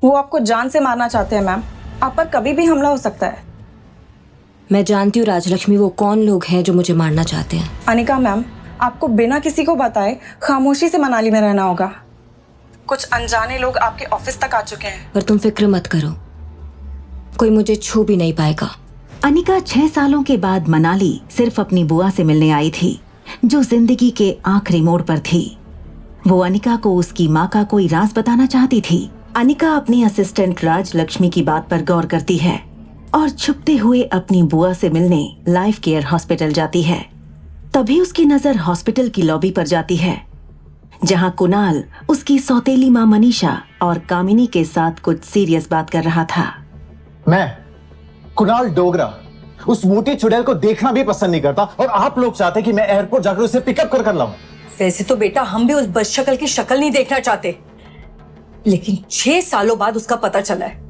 वो आपको जान से मारना चाहते हैं मैम। आप पर कभी भी हमला हो सकता है। मैं जानती हूँ राजलक्ष्मी, वो कौन लोग हैं जो मुझे मारना चाहते हैं। अनिका मैम, आपको बिना किसी को बताए खामोशी से मनाली में रहना होगा। कुछ अनजाने लोग आपके ऑफिस तक आ चुके हैं। पर तुम फिक्र मत करो, कोई मुझे छू भी नहीं पाएगा। अनिका 6 सालों के बाद मनाली सिर्फ अपनी बुआ से मिलने आई थी, जो जिंदगी के आखिरी मोड़ पर थी। वो अनिका को उसकी माँ का कोई राज बताना चाहती थी। अनिका अपनी असिस्टेंट राजलक्ष्मी की बात पर गौर करती है और छुपते हुए अपनी बुआ से मिलने लाइफ केयर हॉस्पिटल जाती है। तभी उसकी नजर हॉस्पिटल की लॉबी पर जाती है, जहां कुणाल उसकी सौतेली माँ मनीषा और कामिनी के साथ कुछ सीरियस बात कर रहा था। मैं कुणाल डोगरा उस मोटी चुड़ैल को देखना भी पसंद नहीं करता, और आप लोग चाहते कि मैं एयरपोर्ट जाकर उसे पिकअप कर लाऊं। वैसे तो बेटा हम भी उस बदशक्ल की शक्ल नहीं देखना चाहते, लेकिन 6 सालों बाद उसका पता चला है।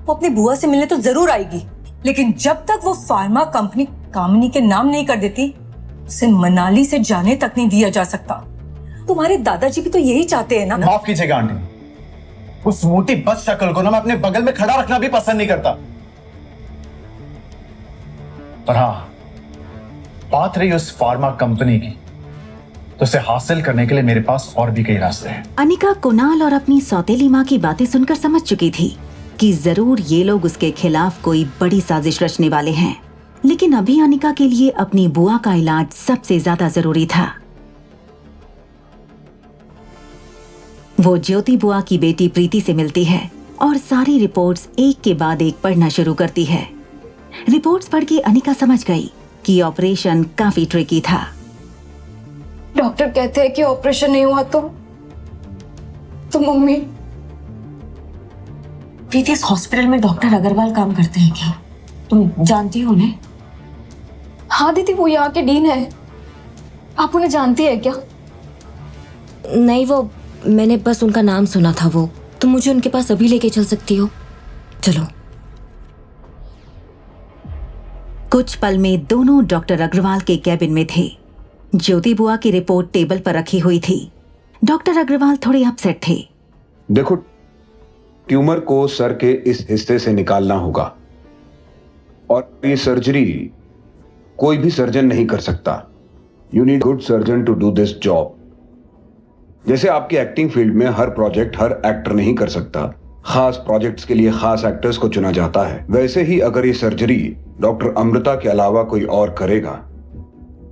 वो अपनी बुआ से मिलने तो जरूर आएगी, लेकिन जब तक वो फार्मा कंपनी कामिनी के नाम नहीं कर देती, उसे मनाली से जाने तक नहीं दिया जा सकता। तुम्हारे दादाजी भी तो यही चाहते हैं ना। माफ कीजिएगा आंटी, उस मोटी बदशक्ल को ना मैं अपने बगल में खड़ा रखना भी पसंद नहीं करता। पर हाँ, बात रही उस फार्मा कंपनी की, तो उसे हासिल करने के लिए मेरे पास और भी कई रास्ते हैं। अनिका कुणाल और अपनी सौतेली माँ की बातें सुनकर समझ चुकी थी कि जरूर ये लोग उसके खिलाफ कोई बड़ी साजिश रचने वाले हैं, लेकिन अभी अनिका के लिए अपनी बुआ का इलाज सबसे ज्यादा जरूरी था। वो ज्योति बुआ की बेटी प्रीति से मिलती है और सारी रिपोर्ट्स एक के बाद एक पढ़ना शुरू करती है। रिपोर्ट्स पढ़ के अनिका समझ गई कि ऑपरेशन काफी ट्रिकी था। डॉक्टर कहते हैं कि ऑपरेशन नहीं हुआ तो मम्मी। प्रीति, इस हॉस्पिटल में डॉक्टर अग्रवाल काम करते हैं क्या? तुम जानती हो उन्हें? हाँ दीदी, वो यहाँ के डीन है। आप उन्हें जानती है क्या? नहीं, वो मैंने बस उनका नाम सुना था। वो तुम मुझे उनके पास अभी लेके चल सकती हो? चलो। कुछ पल में दोनों डॉक्टर अग्रवाल के कैबिन में थे। ज्योति बुआ की रिपोर्ट टेबल पर रखी हुई थी। डॉक्टर अग्रवाल थोड़े अपसेट थे। देखो, ट्यूमर को सर के इस हिस्से से निकालना होगा, और ये सर्जरी कोई भी सर्जन नहीं कर सकता। You need good surgeon to do this job. जैसे आपकी एक्टिंग फील्ड में हर प्रोजेक्ट हर एक्टर नहीं कर सकता, खास प्रोजेक्ट्स के लिए खास एक्टर्स को चुना जाता है, वैसे ही अगर ये सर्जरी डॉक्टर अमृता के अलावा कोई और करेगा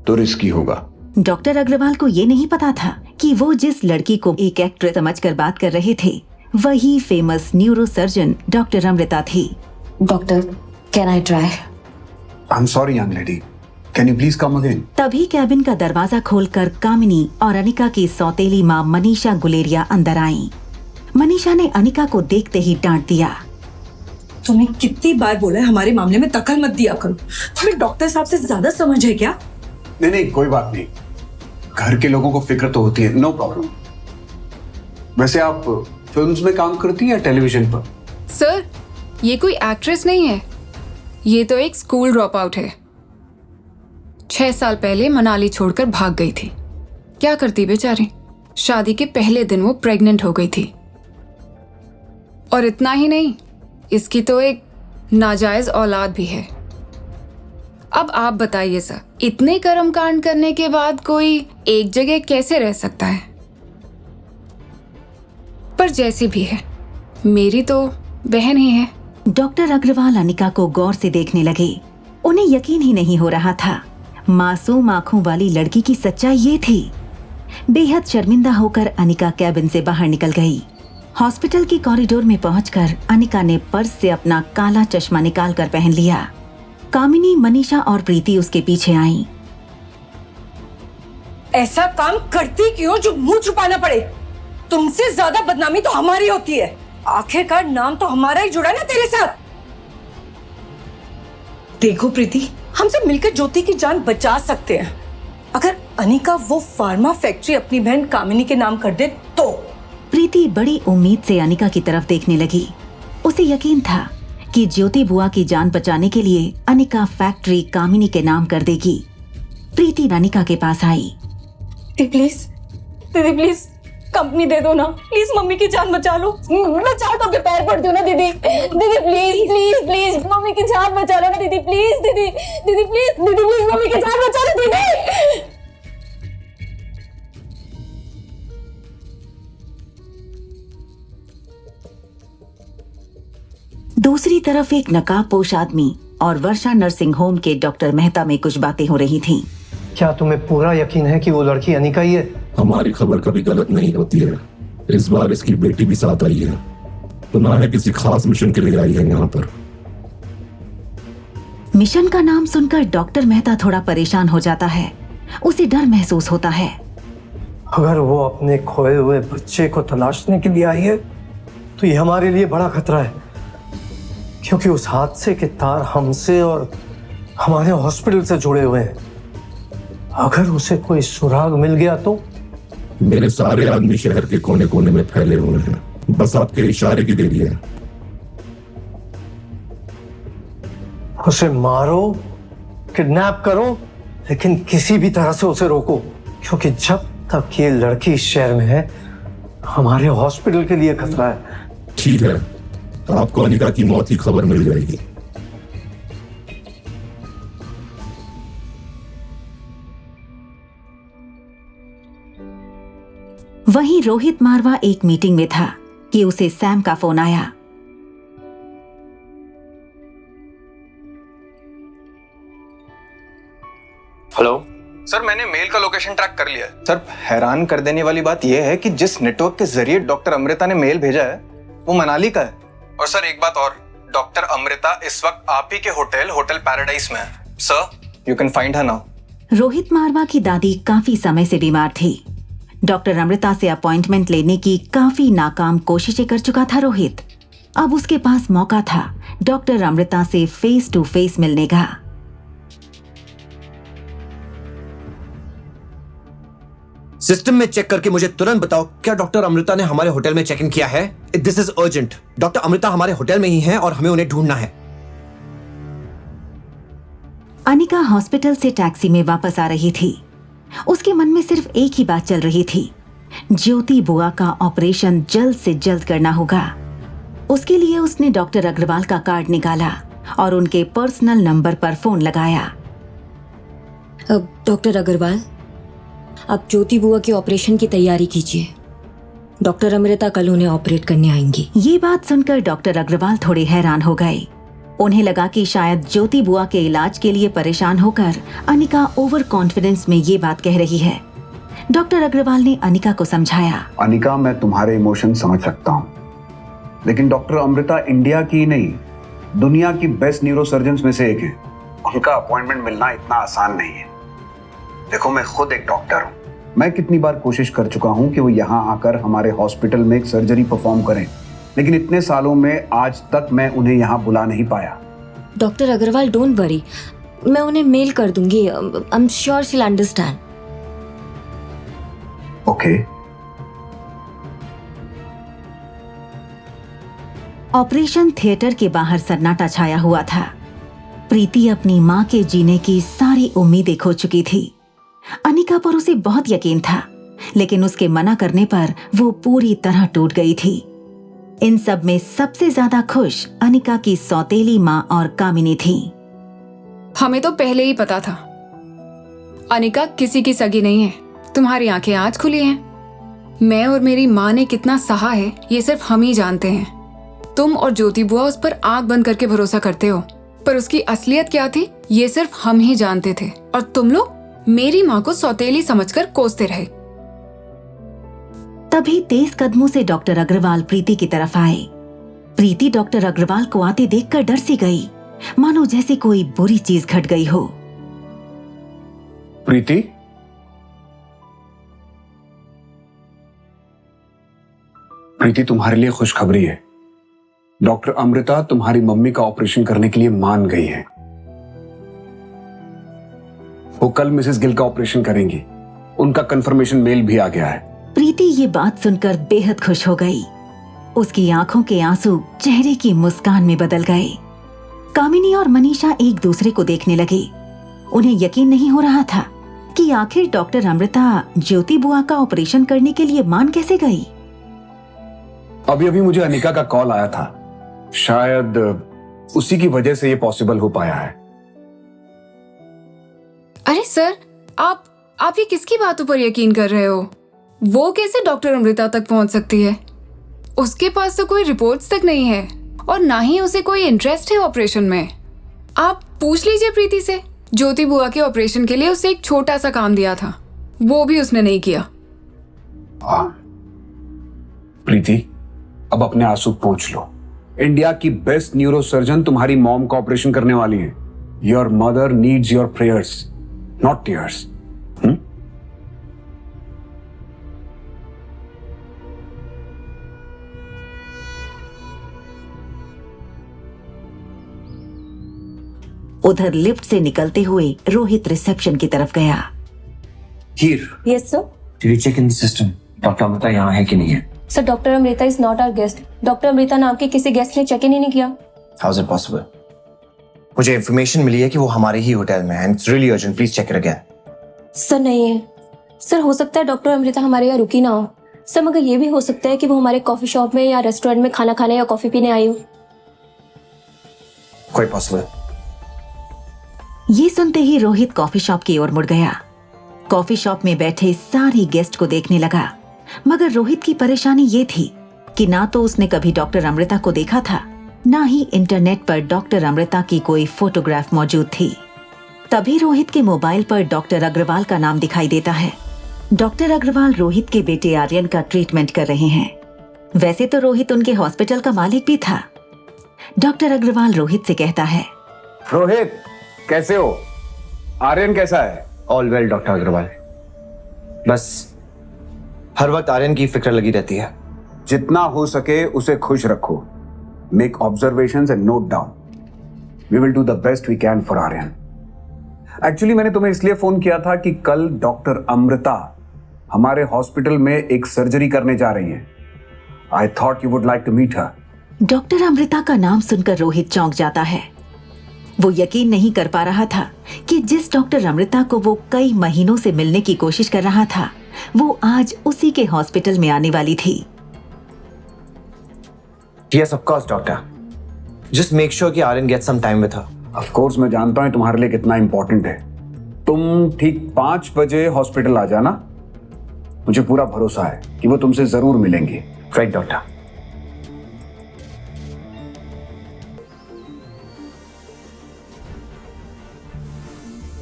तो रिस्की होगा। डॉक्टर अग्रवाल को ये नहीं पता था कि वो जिस लड़की को एक एक्ट्रेस समझकर बात कर रहे थे, वही famous neurosurgeon doctor Amrita थी। Doctor, can I try? I am sorry young lady, can you please come again? तभी कैबिन का दरवाजा खोलकर कामिनी और अनिका की सौतेली माँ मनीषा गुलेरिया अंदर आईं। मनीषा ने अनिका को देखते ही डांट दिया। तुम्हें कितनी बार बोला है हमारे मामले में दखल मत दिया करो। तुम्हें डॉक्टर साहब से ज्यादा समझ है क्या? नहीं, कोई बात नहीं, घर के लोगों को फिक्र तो होती है, नो प्रॉब्लम। वैसे आप फिल्म्स में काम करती हैं या टेलीविजन पर? सर, ये कोई एक्ट्रेस नहीं है, ये तो एक स्कूल ड्रॉप आउट है। 6 साल पहले मनाली छोड़कर भाग गई थी। क्या करती बेचारी, शादी के पहले दिन वो प्रेग्नेंट हो गई थी। और इतना ही नहीं, इसकी तो एक नाजायज औलाद भी है। अब आप बताइए सर, इतने कर्म कांड करने के बाद कोई एक जगह कैसे रह सकता है? पर जैसी भी है, मेरी तो बहन ही है। डॉक्टर अग्रवाल अनिका को गौर से देखने लगे। उन्हें यकीन ही नहीं हो रहा था, मासूम आंखों वाली लड़की की सच्चाई ये थी। बेहद शर्मिंदा होकर अनिका कैबिन से बाहर निकल गई। हॉस्पिटल की कॉरिडोर में पहुंचकर अनिका ने पर्स से अपना काला चश्मा निकालकर पहन लिया। कामिनी, मनीषा और प्रीति उसके पीछे आईं। ऐसा काम करती क्यों जो मुंह छुपाना पड़े? तुमसे ज्यादा बदनामी तो हमारी होती है। आखिरकार नाम तो हमारा ही जुड़ा ना तेरे साथ। देखो प्रीति, हमसे मिलकर ज्योति की जान बचा सकते हैं। अगर अनिका वो फार्मा फैक्ट्री अपनी बहन कामिनी के नाम कर दे तो। प्रीति बड़ी उम्मीद से अनिका की तरफ देखने लगी। उसे यकीन था कि ज्योति बुआ की जान बचाने के लिए अनिका फैक्ट्री कामिनी के नाम कर देगी। प्रीति अनिका के पास आई। दीदी प्लीज, कंपनी दे दो ना प्लीज, मम्मी की जान बचा लो। मैं चाहता हूँ पैर पड़ती हूँ ना दीदी, दीदी प्लीज प्लीज प्लीज मम्मी की जान बचा लो ना दीदी, प्लीज दीदी, दीदी प्लीज, दीदी प्लीज मम्मी की जान बचा लो दीदी। दूसरी तरफ एक नकाबपोश आदमी और वर्षा नर्सिंग होम के डॉक्टर मेहता में कुछ बातें हो रही थीं। क्या तुम्हें पूरा यकीन है कि वो लड़की अनिका ही है? हमारी खबर कभी गलत नहीं होती है। इस बार इसकी बेटी भी साथ आई है, सुना है किसी खास मिशन के लिए आई है यहाँ पर। मिशन का नाम सुनकर डॉक्टर मेहता थोड़ा परेशान हो जाता है। उसे डर महसूस होता है। अगर वो अपने खोए हुए बच्चे को तलाशने के लिए आई है तो ये हमारे लिए बड़ा खतरा है, क्योंकि उस हादसे के तार हमसे और हमारे हॉस्पिटल से जुड़े हुए हैं। अगर उसे कोई सुराग मिल गया तो? मेरे सारे आदमी शहर के कोने कोने में फैले हुए हैं, बस आपके इशारे की देरी है। उसे मारो, किडनैप करो, लेकिन किसी भी तरह से उसे रोको, क्योंकि जब तक ये लड़की इस शहर में है हमारे हॉस्पिटल के लिए खतरा है। ठीक है, आपको अनिका की मौत की खबर मिल जाएगी। वहीं रोहित मारवा एक मीटिंग में था कि उसे सैम का फोन आया। हेलो सर, मैंने मेल का लोकेशन ट्रैक कर लिया है। सर, हैरान कर देने वाली बात यह है कि जिस नेटवर्क के जरिए डॉक्टर अमृता ने मेल भेजा है वो मनाली का है। और सर एक बात और, डॉक्टर अमृता इस वक्त आप ही के होटल पैराडाइज में है। Sir, you can find her now. Rohit Marwa की दादी काफी समय से बीमार थी। डॉक्टर अमृता से अपॉइंटमेंट लेने की काफी नाकाम कोशिशें कर चुका था रोहित। अब उसके पास मौका था डॉक्टर अमृता से फेस टू फेस मिलने का। सिस्टम में चेक करके मुझे तुरंत बताओ, क्या डॉक्टर अमृता ने हमारे होटल में चेक इन किया है? This is urgent. Doctor Amrita हमारे होटल में ही हैं और हमें उन्हें ढूंढना है। अनिका हॉस्पिटल से टैक्सी में वापस आ रही थी। उसके मन में सिर्फ एक ही बात चल रही थी, ज्योति बुआ का ऑपरेशन जल्द से जल्द करना होगा। उसके लिए उसने डॉक्टर अग्रवाल का कार्ड निकाला और उनके पर्सनल नंबर पर फोन लगाया। अब डॉक्टर अग्रवाल, आप ज्योति बुआ के ऑपरेशन की तैयारी कीजिए। डॉक्टर अमृता कल उन्हें ऑपरेट करने आएंगी। ये बात सुनकर डॉक्टर अग्रवाल थोड़े हैरान हो गए। उन्हें लगा कि शायद ज्योति बुआ के इलाज के लिए परेशान होकर अनिका ओवर कॉन्फिडेंस में ये बात कह रही है। डॉक्टर अग्रवाल ने अनिका को समझाया, अनिका, मैं तुम्हारे इमोशन समझ सकता हूँ, लेकिन डॉक्टर अमृता इंडिया की नहीं, दुनिया की बेस्ट न्यूरोसर्जन्स में से एक है। उनका अपॉइंटमेंट मिलना इतना आसान नहीं है। देखो, मैं खुद एक डॉक्टर हूँ। मैं कितनी बार कोशिश कर चुका हूँ कि वो यहाँ आकर हमारे हॉस्पिटल में एक सर्जरी परफॉर्म करें, लेकिन इतने सालों में आज तक मैं उन्हें यहाँ बुला नहीं पाया। डॉक्टर अग्रवाल, डोंट वरी, मैं उन्हें मेल कर दूंगी। I am sure she will understand. Okay. Operation theatre के बाहर सन्नाटा छाया हुआ था। प्रीति अपनी माँ के जीने की सारी उम्मीदें खो चुकी थी। अनिका पर उसे बहुत यकीन था, लेकिन उसके मना करने पर वो पूरी तरह टूट गई थी। इन सब में सबसे ज्यादा खुश अनिका की सौतेली माँ और कामिनी थी। हमें तो पहले ही पता था अनिका किसी की सगी नहीं है। तुम्हारी आंखें आज खुली हैं। मैं और मेरी माँ ने कितना सहा है ये सिर्फ हम ही जानते हैं। तुम और ज्योति बुआ उस पर आंख बंद करके भरोसा करते हो, पर उसकी असलियत क्या थी ये सिर्फ हम ही जानते थे। और तुम लोग मेरी माँ को सौतेली समझकर कोसते रहे। तभी तेज कदमों से डॉक्टर अग्रवाल प्रीति की तरफ आए। प्रीति डॉक्टर अग्रवाल को आते देखकर डर सी गई, मानो जैसे कोई बुरी चीज घट गई हो। प्रीति, प्रीति, तुम्हारे लिए खुशखबरी है। डॉक्टर अमृता तुम्हारी मम्मी का ऑपरेशन करने के लिए मान गई है। वो कल मिसेस गिल का ऑपरेशन करेंगी। उनका कंफर्मेशन मेल भी आ गया है। प्रीति ये बात सुनकर बेहद खुश हो गई। उसकी आंखों के आंसू चेहरे की मुस्कान में बदल गए। कामिनी और मनीषा एक दूसरे को देखने लगे। उन्हें यकीन नहीं हो रहा था कि आखिर डॉक्टर अमृता ज्योति बुआ का ऑपरेशन करने के लिए मान कैसे गई। अभी अभी मुझे अनिका का कॉल आया था, शायद उसी की वजह से ये पॉसिबल हो पाया है। अरे सर, आप ये किसकी बातों पर यकीन कर रहे हो? वो कैसे डॉक्टर अमृता तक पहुंच सकती है? उसके पास तो कोई रिपोर्ट्स तक नहीं है और ना ही उसे कोई इंटरेस्ट है ऑपरेशन में। आप पूछ लीजिए प्रीति से। ज्योति बुआ के ऑपरेशन के लिए उसे एक छोटा सा काम दिया था, वो भी उसने नहीं किया। प्रीति, अब अपने आंसू पोंछ लो। इंडिया की बेस्ट न्यूरो सर्जन तुम्हारी मॉम का ऑपरेशन करने वाली है। Your mother needs your prayers, not tears. उधर लिफ्ट से निकलते हुए रोहित रिसेप्शन की तरफ गया। Heer, yes sir. Did you check in the system? Doctor Amrita यहाँ है कि नहीं है? Sir doctor Amrita is not our guest. Doctor Amrita नाम के किसी गेस्ट ने चेक इन ही नहीं किया। How is it possible? मुझे इंफॉर्मेशन मिली है कि वो हमारे ही होटल में है and it's really urgent. Please check it again. Sir नहीं है। सर हो सकता है डॉक्टर अमृता हमारे यहाँ रुकी ना हो। सर मगर ये भी हो सकता है कि वो हमारे कॉफी शॉप में या रेस्टोरेंट में खाना खाने या कॉफी पीने आई हो। Quite possible. ये सुनते ही रोहित कॉफी शॉप की ओर मुड़ गया। कॉफी शॉप में बैठे सारी गेस्ट को देखने लगा, मगर रोहित की परेशानी ये थी कि ना तो उसने कभी डॉक्टर अमृता को देखा था, ना ही इंटरनेट पर डॉक्टर अमृता की कोई फोटोग्राफ मौजूद थी। तभी रोहित के मोबाइल पर डॉक्टर अग्रवाल का नाम दिखाई देता है। डॉक्टर अग्रवाल रोहित के बेटे आर्यन का ट्रीटमेंट कर रहे हैं। वैसे तो रोहित उनके हॉस्पिटल का मालिक भी था। डॉक्टर अग्रवाल रोहित से कहता है, रोहित कैसे हो? आर्यन कैसा है? All well doctor Agarwal. बस हर वक्त आर्यन की फिक्र लगी रहती है। जितना हो सके उसे खुश रखो। Make observations and note down. We will do the best we can for Aryan. Actually मैंने तुम्हें इसलिए फोन किया था कि कल डॉक्टर अमृता हमारे हॉस्पिटल में एक सर्जरी करने जा रही है। I thought you would like to meet her. Doctor Amrita का नाम सुनकर रोहित चौंक जाता है। वो यकीन नहीं कर पा रहा था कि जिस डॉक्टर अमृता को वो कई महीनों से मिलने की कोशिश कर रहा था, वो आज उसी के हॉस्पिटल में आने वाली थी। Yes of course doctor. Just make sure कि Aryan get some time with her. Of course मैं जानता हूं तुम्हारे लिए कितना इंपॉर्टेंट है। तुम ठीक 5 बजे हॉस्पिटल आ जाना। मुझे पूरा भरोसा है कि वो तुमसे जरूर मिलेंगी। Right doctor.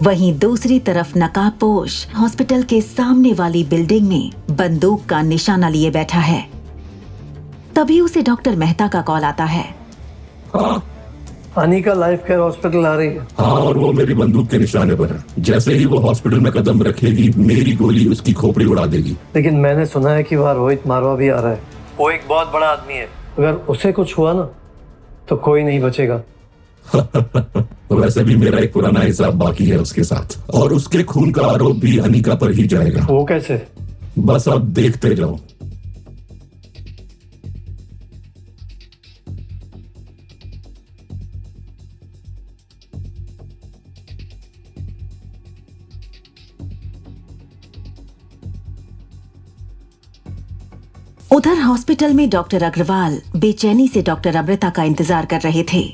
वहीं दूसरी तरफ नकाबपोश हॉस्पिटल के सामने वाली बिल्डिंग में बंदूक का निशाना लिए बैठा है। तभी उसे डॉक्टर मेहता का कॉल आता है। अनिका लाइफ केयर हॉस्पिटल आ रही है। हाँ, और वो मेरी बंदूक के निशाने पर है। जैसे ही वो हॉस्पिटल में कदम रखेगी, मेरी गोली उसकी खोपड़ी उड़ा देगी। लेकिन मैंने सुना है कि वहाँ रोहित मारवा भी आ रहा है। वो एक बहुत बड़ा आदमी है। अगर उसे कुछ हुआ ना तो कोई नहीं बचेगा। वैसे भी मेरा एक पुराना हिसाब बाकी है उसके साथ, और उसके खून का आरोप भी अनिका पर ही जाएगा। वो कैसे? बस अब देखते जाओ। उधर हॉस्पिटल में डॉक्टर अग्रवाल बेचैनी से डॉक्टर अमृता का इंतजार कर रहे थे।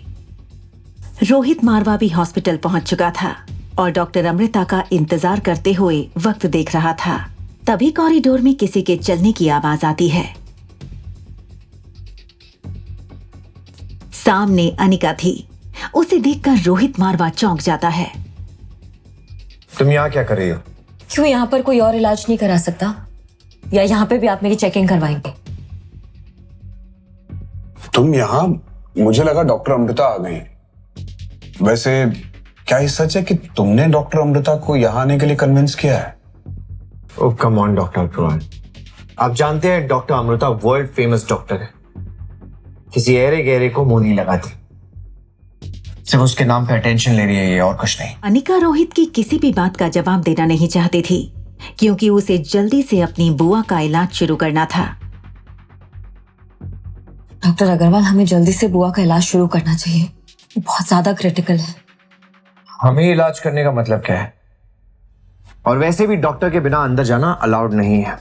रोहित मारवा भी हॉस्पिटल पहुंच चुका था और डॉक्टर अमृता का इंतजार करते हुए वक्त देख रहा था। तभी कॉरिडोर में किसी के चलने की आवाज आती है। सामने अनिका थी। उसे देखकर रोहित मारवा चौंक जाता है। तुम यहाँ क्या कर रही हो? क्यों यहाँ पर कोई और इलाज नहीं करा सकता? या यहाँ पे भी आप मेरी चेकिंग करवाएंगे? तुम यहाँ? मुझे लगा डॉक्टर अमृता आ गई। वैसे क्या ये सच है कि तुमने डॉक्टर अमृता को यहाँ आने के लिए कन्विंस किया है? ओह कम ऑन डॉक्टर अग्रवाल। आप जानते हैं doctor Amrita world famous doctor है। किसी ऐरे गहरे को मुंह नहीं लगाती। सिर्फ उसके नाम पे अटेंशन ले रही है ये, और कुछ नहीं। अनिका रोहित की किसी भी बात का जवाब देना नहीं चाहती थी, क्योंकि उसे जल्दी से अपनी बुआ का इलाज शुरू करना था। डॉक्टर अग्रवाल, हमें जल्दी से बुआ का इलाज शुरू करना चाहिए। बहुत ज्यादा क्रिटिकल है। हमें इलाज करने का मतलब क्या है? और वैसे भी डॉक्टर के बिना अंदर जाना अलाउड नहीं है।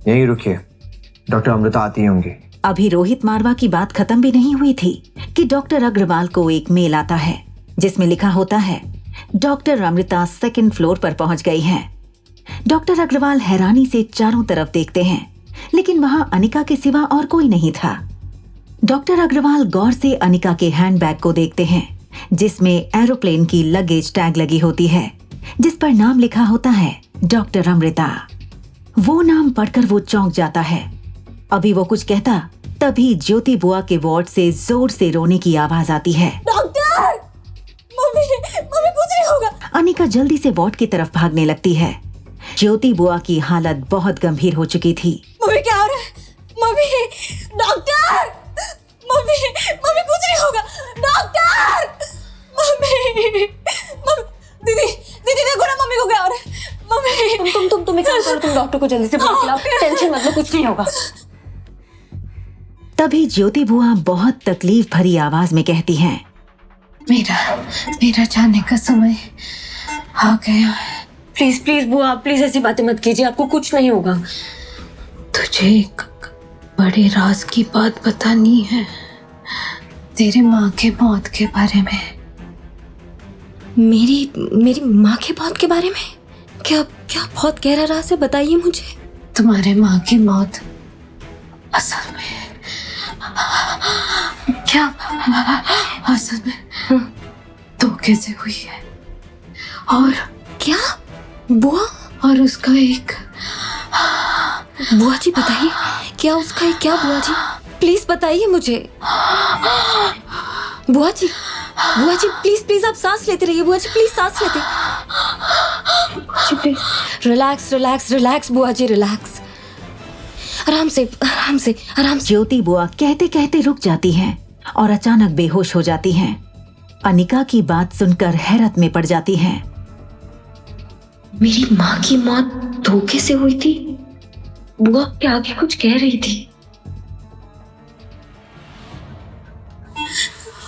यहीं रुकिए, डॉक्टर अमृता आती होंगी। अभी रोहित मारवा की बात खत्म भी नहीं हुई थी कि डॉक्टर अग्रवाल को एक मेल आता है जिसमें लिखा होता है डॉक्टर अमृता 2nd फ्लोर पर पहुंच गई हैं। डॉक्टर अग्रवाल हैरानी से चारों तरफ देखते हैं, लेकिन वहां अनिका के सिवा और कोई नहीं था। डॉक्टर अग्रवाल गौर से अनिका के हैंडबैग को देखते हैं जिसमें एरोप्लेन की लगेज टैग लगी होती है जिस पर नाम लिखा होता है डॉक्टर अमृता। वो नाम पढ़कर वो चौंक जाता है। अभी वो कुछ कहता तभी ज्योति बुआ के वार्ड से जोर से रोने की आवाज आती है। डॉक्टर, मम्मी मम्मी कुछ नहीं होगा। अनिका जल्दी से वार्ड की तरफ भागने लगती है। ज्योति बुआ की हालत बहुत गंभीर हो चुकी थी। मम्मी क्या हो रहा है? मम्मी, डॉक्टर, मम्मी मम्मी कुछ नहीं होगा। डॉक्टर, मम्मी मम्मी, दीदी दीदी देखो ना मम्मी को क्या हो रहा है। मम्मी तुम एक काम करो, तुम डॉक्टर को जल्दी से बुलाओ। टेंशन मत लो, कुछ नहीं होगा। तभी ज्योति बुआ बहुत तकलीफ भरी आवाज में कहती हैं, मेरा जाने का समय आ गया है। प्लीज प्लीज बुआ, प्लीज ऐसी बातें मत कीजिए, आपको कुछ नहीं होगा। तुझे एक बड़े राज की बात बतानी है, तेरे माँ के मौत के बारे में। मेरी माँ के मौत के बारे में? क्या क्या बहुत गहरा राज है, बताइए मुझे। तुम्हारे माँ की मौत असल में क्या असल में धोखे से हुई है। और क्या बुआ? और उसका एक बुआ जी बताइए, क्या उसका एक क्या? बुआ जी प्लीज बताइए मुझे। बुआ जी प्लीज प्लीज आप सांस लेते रहिए। बुआ जी प्लीज सांस लेते। रिलैक्स रिलैक्स रिलैक्स बुआ जी, रिलैक्स। आराम से आराम से आराम से। ज्योति बुआ कहते कहते रुक जाती हैं और अचानक बेहोश हो जाती हैं। अनिका की बात सुनकर हैरत में पड़ जाती हैं। मेरी माँ की मौत धोखे से हुई थी? बुआ के आगे कुछ कह रही थी।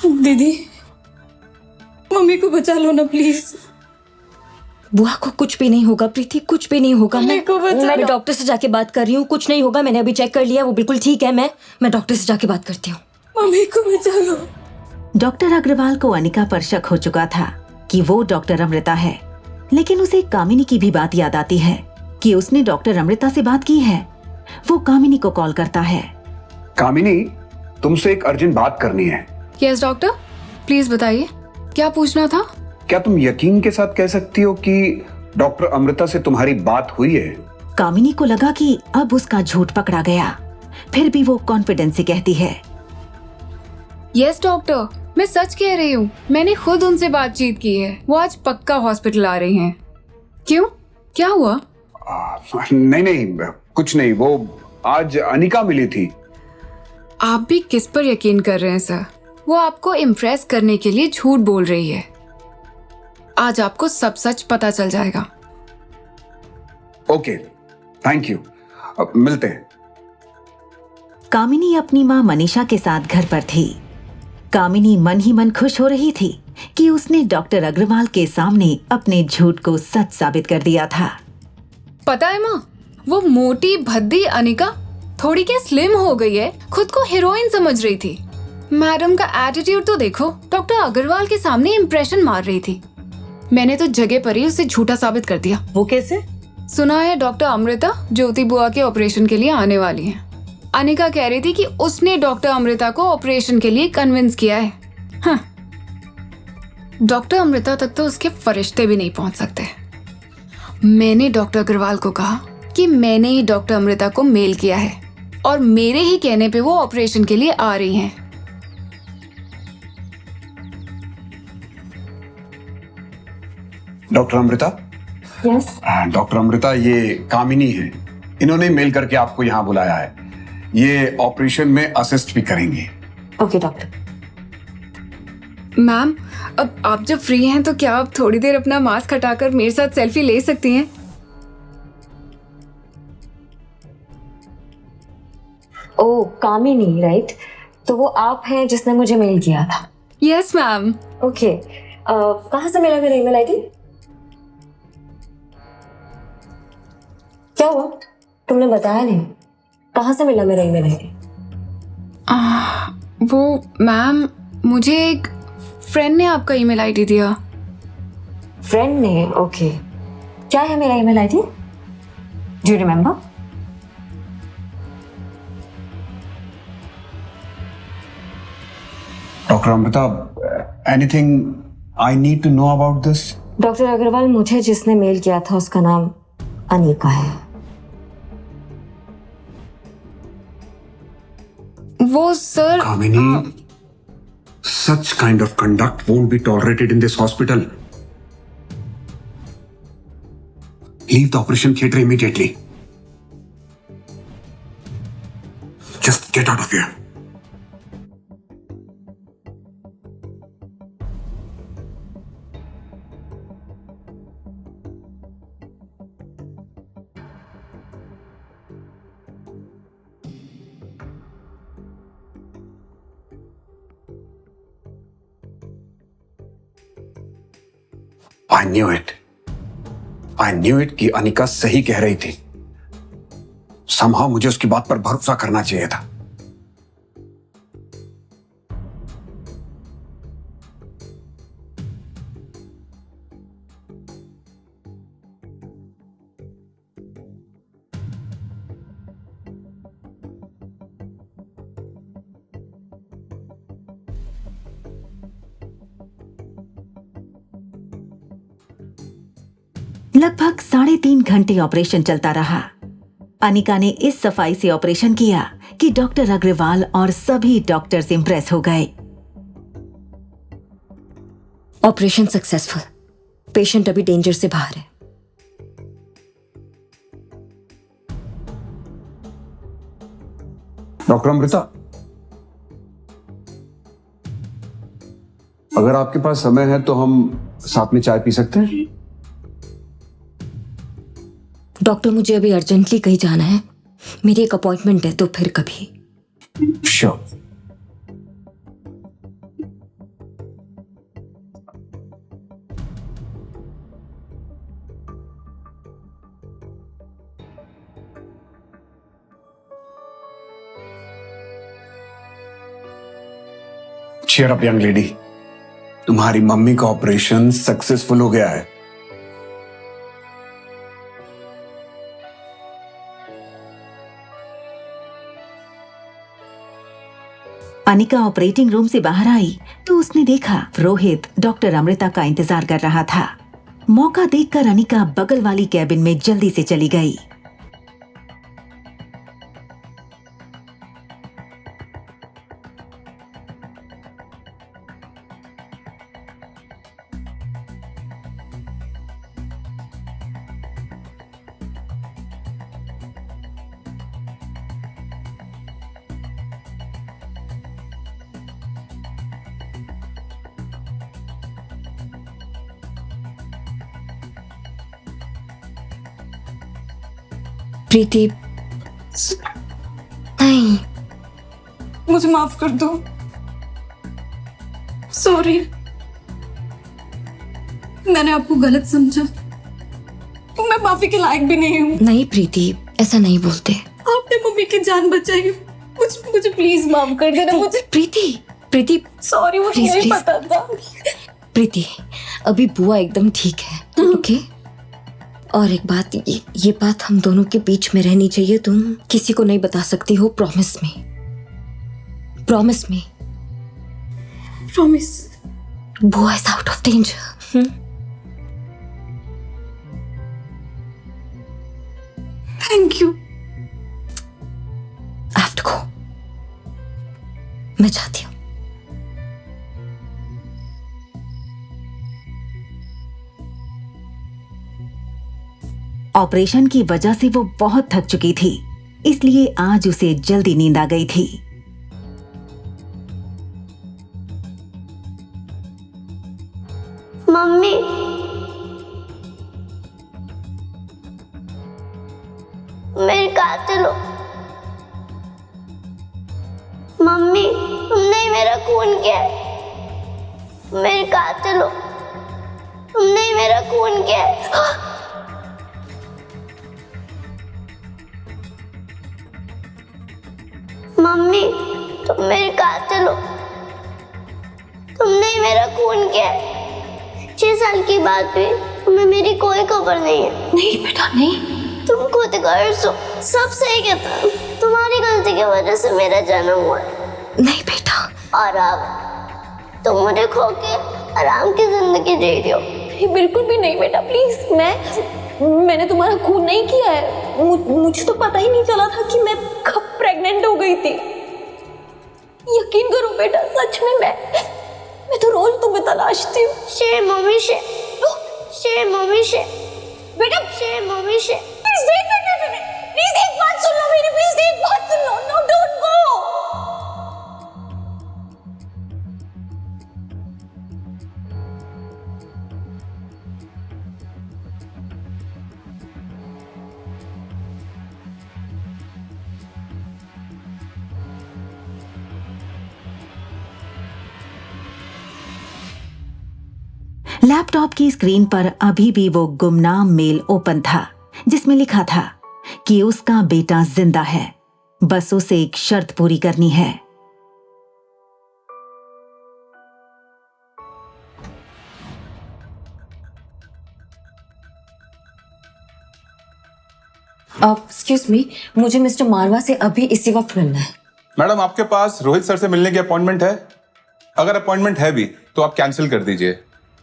दीदी मम्मी को बचा लो ना प्लीज। बुआ को कुछ भी नहीं होगा प्रीति, कुछ भी नहीं होगा। मैं डॉक्टर से जाके बात कर रही हूँ, कुछ नहीं होगा। मैंने अभी चेक कर लिया, वो बिल्कुल ठीक है। मैं डॉक्टर से जाके बात करती हूँ। मम्मी को बचा लो। डॉक्टर अग्रवाल को अनिका पर शक हो चुका था कि वो डॉक्टर अमृता है, लेकिन उसे कामिनी की भी बात याद आती है कि उसने डॉक्टर अमृता से बात की है। वो कामिनी को कॉल करता है। कामिनी, तुमसे एक अर्जेंट बात करनी है। यस डॉक्टर, प्लीज बताइए, क्या पूछना था? क्या तुम यकीन के साथ कह सकती हो कि डॉक्टर अमृता से तुम्हारी बात हुई है? कामिनी को लगा कि अब उसका झूठ पकड़ा गया, फिर भी वो कॉन्फिडेंस से कहती है। यस डॉक्टर, मैं सच कह रही हूँ। मैंने खुद उनसे बातचीत की है। वो आज पक्का हॉस्पिटल आ रही हैं। क्यों, क्या हुआ? नहीं, कुछ नहीं। वो आज अनिका मिली थी। आप भी किस पर यकीन कर रहे हैं सर? वो आपको इम्प्रेस करने के लिए झूठ बोल रही है। आज आपको सब सच पता चल जाएगा। Okay, thank you. अब मिलते हैं। कामिनी अपनी माँ मनीषा के साथ घर पर थी। कामिनी मन ही मन खुश हो रही थी कि उसने डॉक्टर अग्रवाल के सामने अपने झूठ को सच साबित कर दिया था। पता है माँ, वो मोटी भद्दी अनिका थोड़ी क्या स्लिम हो गई है, खुद को हीरोइन समझ रही थी। मैडम का एटीट्यूड तो देखो, डॉक्टर अग्रवाल के सामने इम्प्रेशन मार रही थी। मैंने तो जगह पर ही उसे झूठा साबित कर दिया। वो कैसे? सुना है डॉक्टर अमृता ज्योति बुआ के ऑपरेशन के लिए आने वाली है। अनिका कह रही थी कि उसने डॉक्टर अमृता को ऑपरेशन के लिए कन्विंस किया है। हाँ, डॉक्टर अमृता तक तो उसके फरिश्ते भी नहीं पहुंच सकते। मैंने डॉक्टर अग्रवाल को कहा कि मैंने ही डॉक्टर अमृता को मेल किया है और मेरे ही कहने पे वो ऑपरेशन के लिए आ रही हैं। Doctor Amrita? Yes doctor Amrita, ये कामिनी है। इन्होंने मेल करके आपको यहाँ बुलाया है। ये ऑपरेशन में असिस्ट भी करेंगे। Okay doctor. मैम, अब आप जब फ्री हैं तो क्या आप थोड़ी देर अपना मास्क हटाकर मेरे साथ सेल्फी ले सकती हैं? ओ कामिनी, राइट? तो वो आप हैं जिसने मुझे मेल किया था? Yes ma'am. ओके, कहाँ से मिला मेरा ईमेल आईडी? क्या हुआ? तुमने बताया नहीं। कहाँ से मिला मेरा ईमेल आईडी? वो मैम, मुझे एक फ्रेंड ने आपका ईमेल आईडी दिया। फ्रेंड ने? ओके। क्या है मेरा email ID? Do you remember? Doctor Amrita, anything I need to know about this? Doctor Agarwal, मुझे जिसने मेल किया था उसका नाम अनिका है। वो sir, Kamini, such kind of conduct won't be tolerated in this hospital. Leave the operation theater immediately. Just get out of here. I knew it. I knew it कि अनिका सही कह रही थी। Somehow मुझे उसकी बात पर भरोसा करना चाहिए था। लगभग 3.5 घंटे ऑपरेशन चलता रहा। अनिका ने इस सफाई से ऑपरेशन किया कि डॉक्टर अग्रवाल और सभी डॉक्टर्स इंप्रेस हो गए। Operation successful. पेशेंट अभी डेंजर से बाहर है। डॉक्टर अमृता, अगर आपके पास समय है तो हम साथ में चाय पी सकते हैं? डॉक्टर, मुझे अभी अर्जेंटली कहीं जाना है। मेरी एक अपॉइंटमेंट है, तो फिर कभी। Sure. Cheer up young lady, तुम्हारी मम्मी का ऑपरेशन सक्सेसफुल हो गया है। अनिका ऑपरेटिंग रूम से बाहर आई तो उसने देखा रोहित डॉक्टर अमृता का इंतजार कर रहा था। मौका देखकर अनिका बगल वाली कैबिन में जल्दी से चली गई। प्रीति, नहीं, मुझे माफ कर दो। सॉरी, मैंने आपको गलत समझा। मैं माफी के लायक भी नहीं हूँ। नहीं प्रीति, ऐसा नहीं बोलते। आपने मम्मी की जान बचाई। मुझे प्लीज माफ कर देना। मुझे प्रीति सॉरी, मुझे Please, नहीं please. पता था। प्रीति, अभी बुआ एकदम ठीक है। ओके? और एक बात, ये बात हम दोनों के बीच में रहनी चाहिए। तुम किसी को नहीं बता सकती हो। Promise me. Promise me. Promise. Bua is out of danger. Thank you. I have to go. मैं जाती हूँ। ऑपरेशन की वजह से वो बहुत थक चुकी थी, इसलिए आज उसे जल्दी नींद आ गई थी। मम्मी, मेरे कातिल हो। मम्मी, तुमने ही मेरा खून किया। मेरे कातिल हो। तुमने ही मेरा खून किया। मम्मी तुम मेरे कातिल हो, तुमने ही मेरा खून किया है। 6 साल की बात भी तुम्हें मेरी कोई खबर नहीं है। नहीं बेटा नहीं। तुम खुद गर्ज हो, सब सही कहता है। तुम्हारी गलती की वजह से मेरा जन्म हुआ है। नहीं बेटा। और अब तुम मुझे खो के आराम की जिंदगी जी रही हो। बिल्कुल भी नहीं बेटा, प्लीज। मैंने तुम्हारा खून नहीं किया है। मुझे तो पता ही नहीं चला था कि मैं कब प्रेग्नेंट हो गई थी। यकीन करो बेटा, सच में मैं तो रोज तुम्हें तलाशती हूँ। शेर मम्मी शेर, शेर मम्मी शेर, बेटा शेर मम्मी शेर। प्लीज एक बात सुन लो मेरी, प्लीज एक बात सुन लो। No don't go. लैपटॉप की स्क्रीन पर अभी भी वो गुमनाम मेल ओपन था जिसमें लिखा था कि उसका बेटा जिंदा है, बस उसे एक शर्त पूरी करनी है। एक्सक्यूज मी, मुझे मिस्टर मारवा से अभी इसी वक्त मिलना है। मैडम आपके पास रोहित सर से मिलने की अपॉइंटमेंट है? अगर अपॉइंटमेंट है भी तो आप कैंसिल कर दीजिए,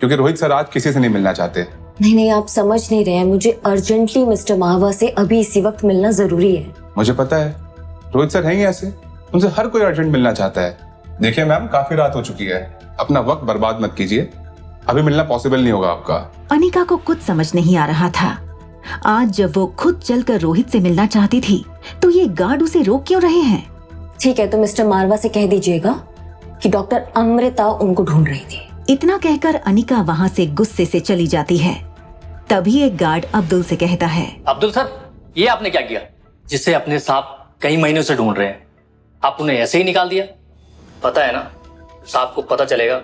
क्योंकि रोहित सर आज किसी से नहीं मिलना चाहते। नहीं, आप समझ नहीं रहे हैं। मुझे अर्जेंटली मिस्टर मारवा से अभी इसी वक्त मिलना जरूरी है। मुझे पता है, रोहित सर हैं ही ऐसे, उनसे हर कोई अर्जेंट मिलना चाहता है। देखिए मैम, काफी रात हो चुकी है, अपना वक्त बर्बाद मत कीजिए, अभी मिलना पॉसिबल नहीं होगा आपका। अनिका को कुछ समझ नहीं आ रहा था। आज जब वो खुद चलकर रोहित से मिलना चाहती थी तो ये गार्ड उसे रोक क्यों रहे हैं? ठीक है, तो मिस्टर मारवा से कह दीजिएगा कि डॉक्टर अमृता उनको ढूंढ रही थी। इतना कहकर अनिका वहाँ से गुस्से से चली जाती है। तभी एक गार्ड अब्दुल से कहता है, अब्दुल सर, ये आपने क्या किया? जिससे अपने सांप कई महीनों से ढूंढ रहे हैं, आप उन्हें ऐसे ही निकाल दिया? पता है ना, सांप को पता चलेगा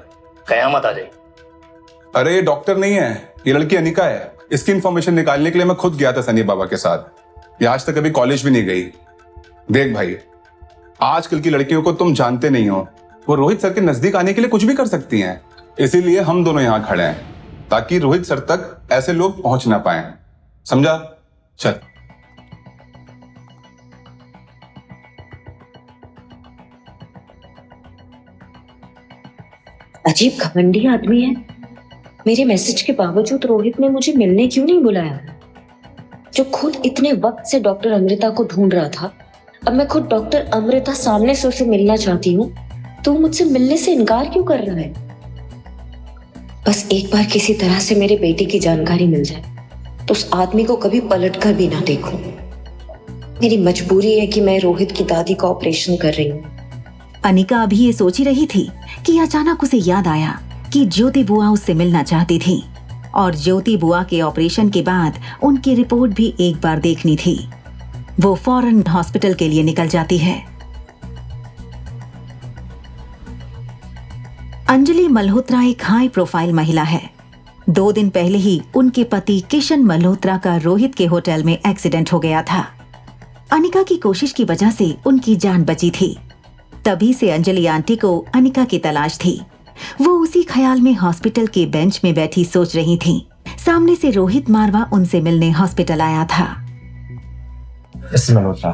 कयामत आ जाएगी। अरे ये डॉक्टर नहीं है, ये लड़की अनिका है। इसकी इंफॉर्मेशन निकालने के लिए मैं खुद गया था सनी बाबा के साथ। ये आज तक कभी कॉलेज भी नहीं गई। देख भाई, आजकल की लड़कियों को तुम जानते नहीं हो, वो रोहित सर के नजदीक आने के लिए कुछ भी कर सकती हैं। इसीलिए हम दोनों यहाँ खड़े हैं, ताकि रोहित सर तक ऐसे लोग पहुंच ना पाए। समझा? चल। अजीब घमंडी आदमी है। मेरे मैसेज के बावजूद रोहित ने मुझे मिलने क्यों नहीं बुलाया? जो खुद इतने वक्त से डॉक्टर अमृता को ढूंढ रहा था, अब मैं खुद डॉक्टर अमृता सामने से उसे मिलना चाहती हूँ तो मुझसे मिलने से इनकार क्यों कर रहा है? बस एक बार किसी तरह से मेरे बेटे की जानकारी मिल जाए तो उस आदमी को कभी पलट कर भी ना देखूं। मेरी मजबूरी है कि मैं रोहित की दादी का ऑपरेशन कर रही हूँ। अनिका अभी ये सोच ही रही थी कि अचानक उसे याद आया कि ज्योति बुआ उससे मिलना चाहती थी और ज्योति बुआ के ऑपरेशन के बाद उनकी रिपोर्ट भी एक बार देखनी थी। वो फौरन हॉस्पिटल के लिए निकल जाती है। अंजलि मल्होत्रा एक हाई प्रोफाइल महिला है। 2 दिन पहले ही उनके पति किशन मल्होत्रा का रोहित के होटल में एक्सीडेंट हो गया था। अनिका की कोशिश की वजह से उनकी जान बची थी। तभी से अंजलि आंटी को अनिका की तलाश थी। वो उसी ख्याल में हॉस्पिटल के बेंच में बैठी सोच रही थी। सामने से रोहित मारवा उनसे मिलने हॉस्पिटल आया था। मल्होत्रा,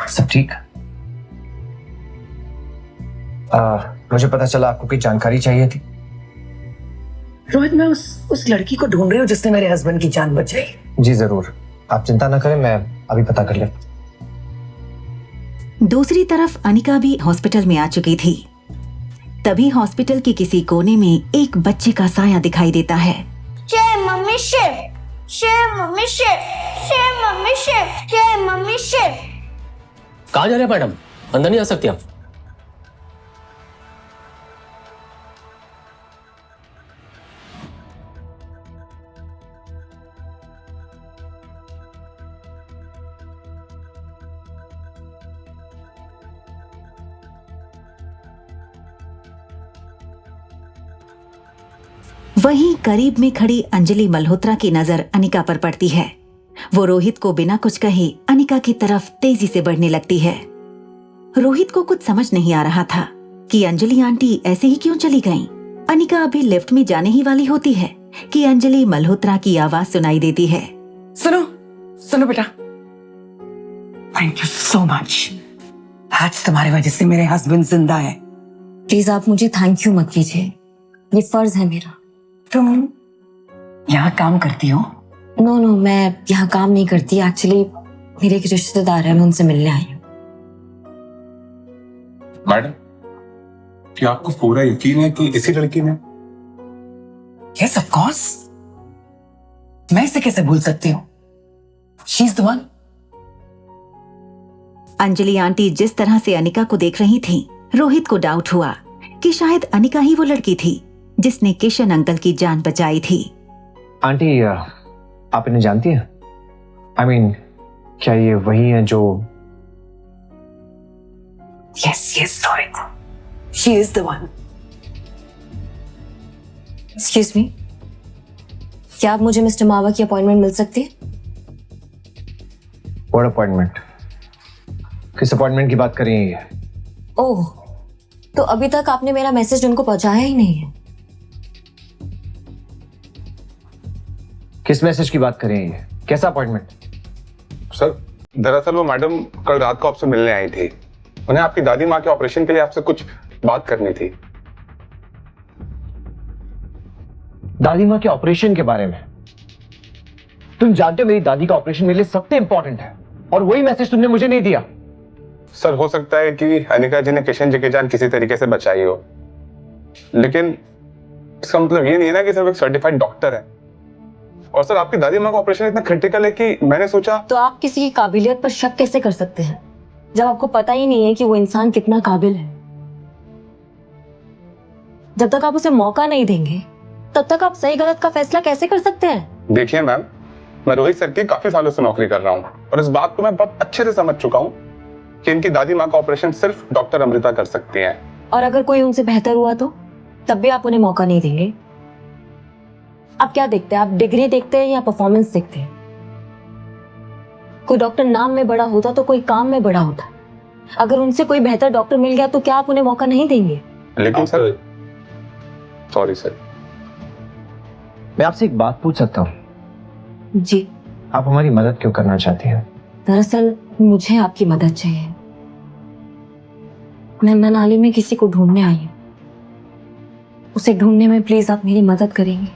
सब ठीक? मुझे पता चला आपको कोई जानकारी चाहिए थी। रोहित, मैं उस लड़की को ढूंढ रही हूँ जिसने मेरे हस्बैंड की जान बचाई। जी जरूर, आप चिंता ना करें, मैं अभी पता कर लेता। दूसरी तरफ अनिका भी हॉस्पिटल में आ चुकी थी। तभी हॉस्पिटल के किसी कोने में एक बच्चे का साया दिखाई देता है। शेर मम्मी शेर, शेर मम्मी शेर, शेर मम्मी शेर, शेर मम्मी शेर। कहाँ जा रहे हैं मैडम? अंदर नहीं आ सकती आप। वहीं करीब में खड़ी अंजलि मल्होत्रा की नजर अनिका पर पड़ती है। वो रोहित को बिना कुछ कहे अनिका की तरफ तेजी से बढ़ने लगती है। रोहित को कुछ समझ नहीं आ रहा था कि अंजलि आंटी ऐसे ही क्यों चली गईं। अनिका अभी लिफ्ट में जाने ही वाली होती है कि अंजलि मल्होत्रा की आवाज सुनाई देती है। सुनो सुनो बेटा, थैंक यू सो मच। आज तुम्हारी वजह से मेरे हस्बैंड जिंदा है। प्लीज आप मुझे थैंक यू मत कीजिए, ये फर्ज है मेरा। तुम यहाँ काम करती हो? नो नो, मैं यहाँ काम नहीं करती। एक्चुअली मेरे एक रिश्तेदार है, मैं उनसे मिलने आई हूँ। मैडम, क्या आपको पूरा यकीन है कि इसी लड़की ने? यस ऑफ कोर्स, मैं इसे कैसे भूल सकती हूँ? She is the one. Anjali aunty जिस तरह से अनिका को देख रही थी, रोहित को डाउट हुआ कि शायद अनिका ही वो लड़की थी जिसने किशन अंकल की जान बचाई थी। आंटी, आप इन्हें जानती हैं? आई मीन, क्या ये वही है जो? Yes yes Rohit, she is the one. Excuse me, क्या आप मुझे मिस्टर मावा की अपॉइंटमेंट मिल सकती है? What appointment? किस अपॉइंटमेंट की बात कर रही हैं? ओह, तो अभी तक आपने मेरा मैसेज उनको पहुंचाया ही नहीं है। किस मैसेज की बात कर रही हैं? कैसा अपॉइंटमेंट? सर, दरअसल वो मैडम कल रात को आपसे मिलने आई थी। उन्हें आपकी दादी माँ के ऑपरेशन के लिए आपसे कुछ बात करनी थी। दादी माँ के ऑपरेशन के बारे में? तुम जानते हो मेरी दादी का ऑपरेशन मेरे लिए सबसे इंपॉर्टेंट है, और वही मैसेज तुमने मुझे नहीं दिया। सर, हो सकता है कि अनिका जी ने किशन जी की जान किसी तरीके से बचाई हो, लेकिन इसका मतलब ये नहीं है ना कि सिर्फ एक सर्टिफाइड डॉक्टर है। और सर, आपकी दादी माँ का ऑपरेशन इतना क्रिटिकल है कि मैंने सोचा। तो आप किसी की काबिलियत पर शक कैसे कर सकते हैं जब आपको पता ही नहीं है कि वो इंसान कितना काबिल है? जब तक आप उसे मौका नहीं देंगे तब तक आप सही गलत का फैसला कैसे कर सकते हैं? देखिए मैम, मैं रोहित सर की काफी सालों से नौकरी कर रहा हूँ और इस बात को मैं बहुत अच्छे से समझ चुका हूँ कि इनकी दादी माँ का ऑपरेशन सिर्फ डॉक्टर अमृता कर सकती हैं। और अगर कोई उनसे बेहतर हुआ तो तब भी आप उन्हें मौका नहीं देंगे? आप क्या देखते हैं? आप डिग्री देखते हैं या परफॉर्मेंस देखते हैं? कोई डॉक्टर नाम में बड़ा होता तो कोई काम में बड़ा होता। अगर उनसे कोई बेहतर डॉक्टर मिल गया तो क्या आप उन्हें मौका नहीं देंगे? लेकिन सर, सॉरी सर, मैं आपसे एक बात पूछ सकता हूँ? जी। आप हमारी मदद क्यों करना चाहती हैं? दरअसल मुझे आपकी मदद चाहिए। मैं मनाली में किसी को ढूंढने आई हूँ। उसे ढूंढने में प्लीज आप मेरी मदद करेंगे?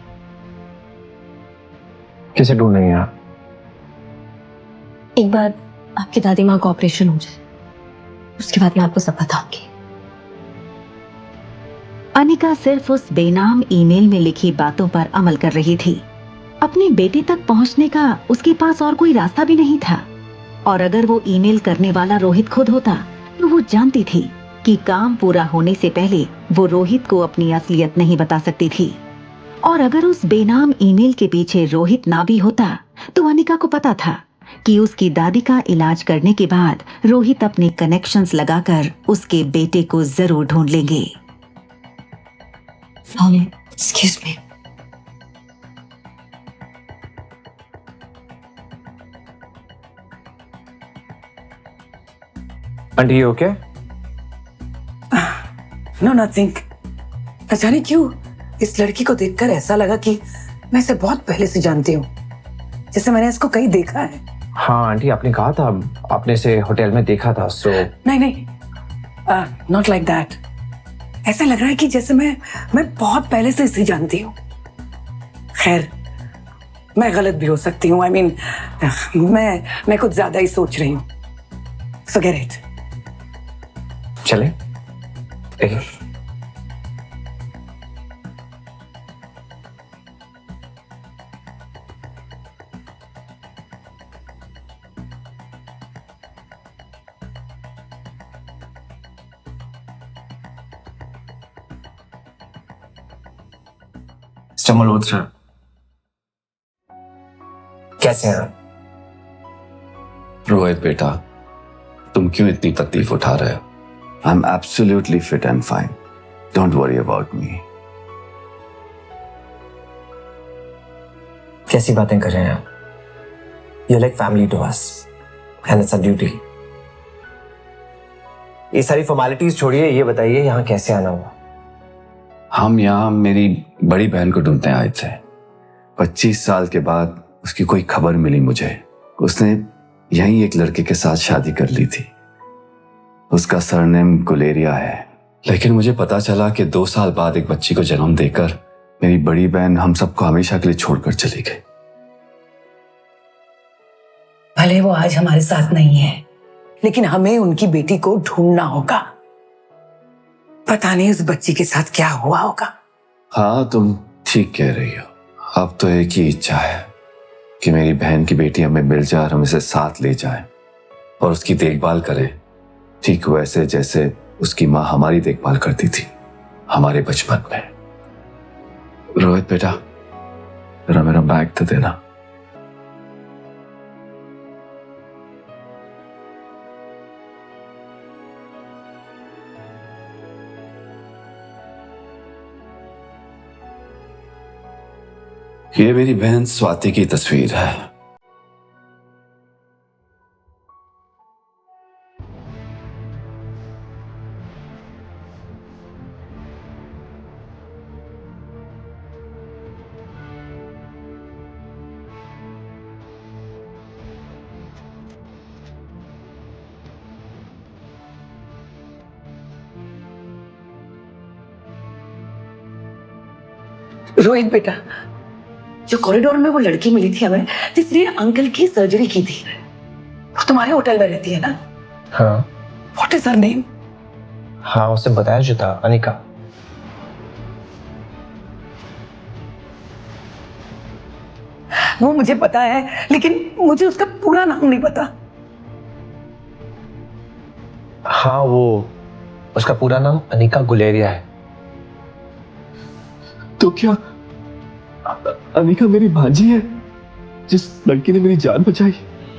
किसे ढूंढ रही हैं आप? एक बार आपकी दादी माँ का ऑपरेशन हो जाए, उसके बाद मैं आपको सब बताऊंगी। अनिका सिर्फ उस बेनाम ईमेल में लिखी बातों पर अमल कर रही थी। अपने बेटे तक पहुंचने का उसके पास और कोई रास्ता भी नहीं था, और अगर वो ईमेल करने वाला रोहित खुद होता तो वो जानती थी कि काम पूरा होने से पहले वो रोहित को अपनी असलियत नहीं बता सकती थी। और अगर उस बेनाम ईमेल के पीछे रोहित ना भी होता तो अनिका को पता था कि उसकी दादी का इलाज करने के बाद रोहित अपने कनेक्शंस लगाकर उसके बेटे को जरूर ढूंढ लेंगे। Excuse me, aunty okay? No nothing. न जाने क्यों इस लड़की को देखकर ऐसा लगा कि मैं इसे बहुत पहले से जानती हूँ, जैसे मैंने इसको कहीं देखा है। हाँ आंटी, आपने कहा था आपने इसे होटल में देखा था। सो नहीं नहीं, नॉट लाइक दैट। ऐसा लग रहा है कि जैसे मैं बहुत पहले से इसे जानती हूँ। खैर, मैं गलत भी हो सकती हूँ। आई मीन, मैं कुछ ज्यादा ही सोच रही हूँ। Forget it. चले? मिस्टर मल्होत्रा, कैसे हैं? रोहित बेटा, तुम क्यों इतनी तकलीफ उठा रहे हो? I am absolutely fit and fine. Don't worry about me. कैसी बातें कर रहे हैं आप? You're like family to us, and it's our duty. ये सारी फॉर्मेलिटीज छोड़िए, ये बताइए यहाँ कैसे आना हुआ? हम यहाँ मेरी बड़ी बहन को ढूंढते आए थे। 25 साल के बाद उसकी कोई खबर मिली मुझे। उसने यहीं एक लड़के के साथ शादी कर ली थी। उसका सरनेम गुलेरिया है। लेकिन मुझे पता चला कि 2 साल बाद एक बच्ची को जन्म देकर मेरी बड़ी बहन हम सबको हमेशा के लिए छोड़कर चली गई। भले वो आज हमारे साथ नहीं है, लेकिन हमें उनकी बेटी को ढूंढना होगा। पता नहीं उस बच्ची के साथ क्या हुआ होगा। हाँ, तुम ठीक कह रही हो। अब तो एक ही इच्छा है कि मेरी बहन की बेटी हमें मिल जाए और हम इसे साथ ले जाए और उसकी देखभाल करे, ठीक वैसे जैसे उसकी माँ हमारी देखभाल करती थी हमारे बचपन में। रोहित बेटा, जरा मेरा बैग तो देना। ये मेरी बहन स्वाति की तस्वीर है। रोहित बेटा, जो कॉरिडोर में वो लड़की मिली थी हमें, जिसने अंकल की सर्जरी की थी, वो तुम्हारे होटल में रहती है ना? हाँ। What is her name? हाँ, उसे बताया जो था, अनिका। वो मुझे पता है, लेकिन मुझे उसका पूरा नाम नहीं पता। हाँ, वो उसका पूरा नाम अनिका गुलेरिया है। तो क्या अनिका मेरी भांजी है, जिस लड़की ने मेरी जान बचाई?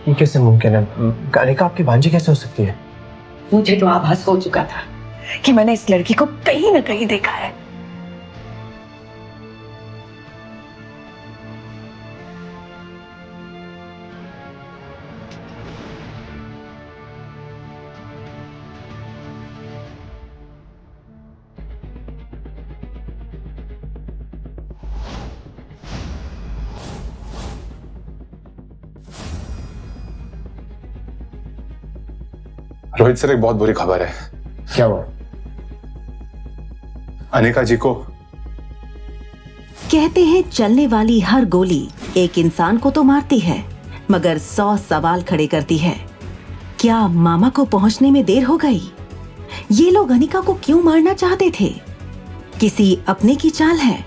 ये कैसे मुमकिन है? अनिका आपकी भांजी कैसे हो सकती है? मुझे तो आभास हो चुका था कि मैंने इस लड़की को कहीं ना कहीं देखा है। रोहित सर, एक बहुत बुरी खबर है। क्या हुआ? अनिका जी को। कहते हैं चलने वाली हर गोली एक इंसान को तो मारती है, मगर 100 सवाल खड़े करती है। क्या मामा को पहुंचने में देर हो गई? ये लोग अनिका को क्यों मारना चाहते थे? किसी अपने की चाल है?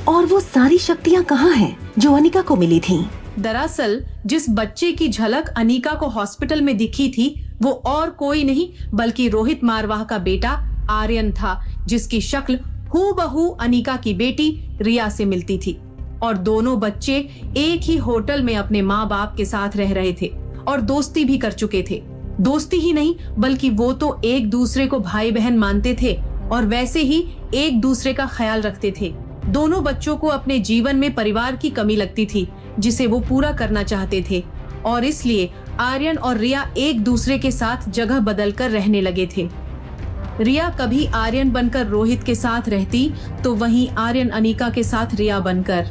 और वो सारी शक्तियां कहाँ हैं जो अनिका को मिली थीं? दरअसल जिस बच्चे की झलक अनिका को हॉस्पिटल में दिखी थी, वो और कोई नहीं बल्कि रोहित मारवाह का बेटा आर्यन था, जिसकी शक्ल हूबहू अनिका की बेटी रिया से मिलती थी। और दोनों बच्चे एक ही होटल में अपने माँ बाप के साथ रह रहे थे और दोस्ती भी कर चुके थे। दोस्ती ही नहीं, बल्कि वो तो एक दूसरे को भाई बहन मानते थे और वैसे ही एक दूसरे का ख्याल रखते थे। दोनों बच्चों को अपने जीवन में परिवार की कमी लगती थी, जिसे वो पूरा करना चाहते थे, और इसलिए आर्यन और रिया एक दूसरे के साथ जगह बदलकर रहने लगे थे। रिया कभी आर्यन बनकर रोहित के साथ रहती, तो वहीं आर्यन अनिका के साथ रिया बनकर।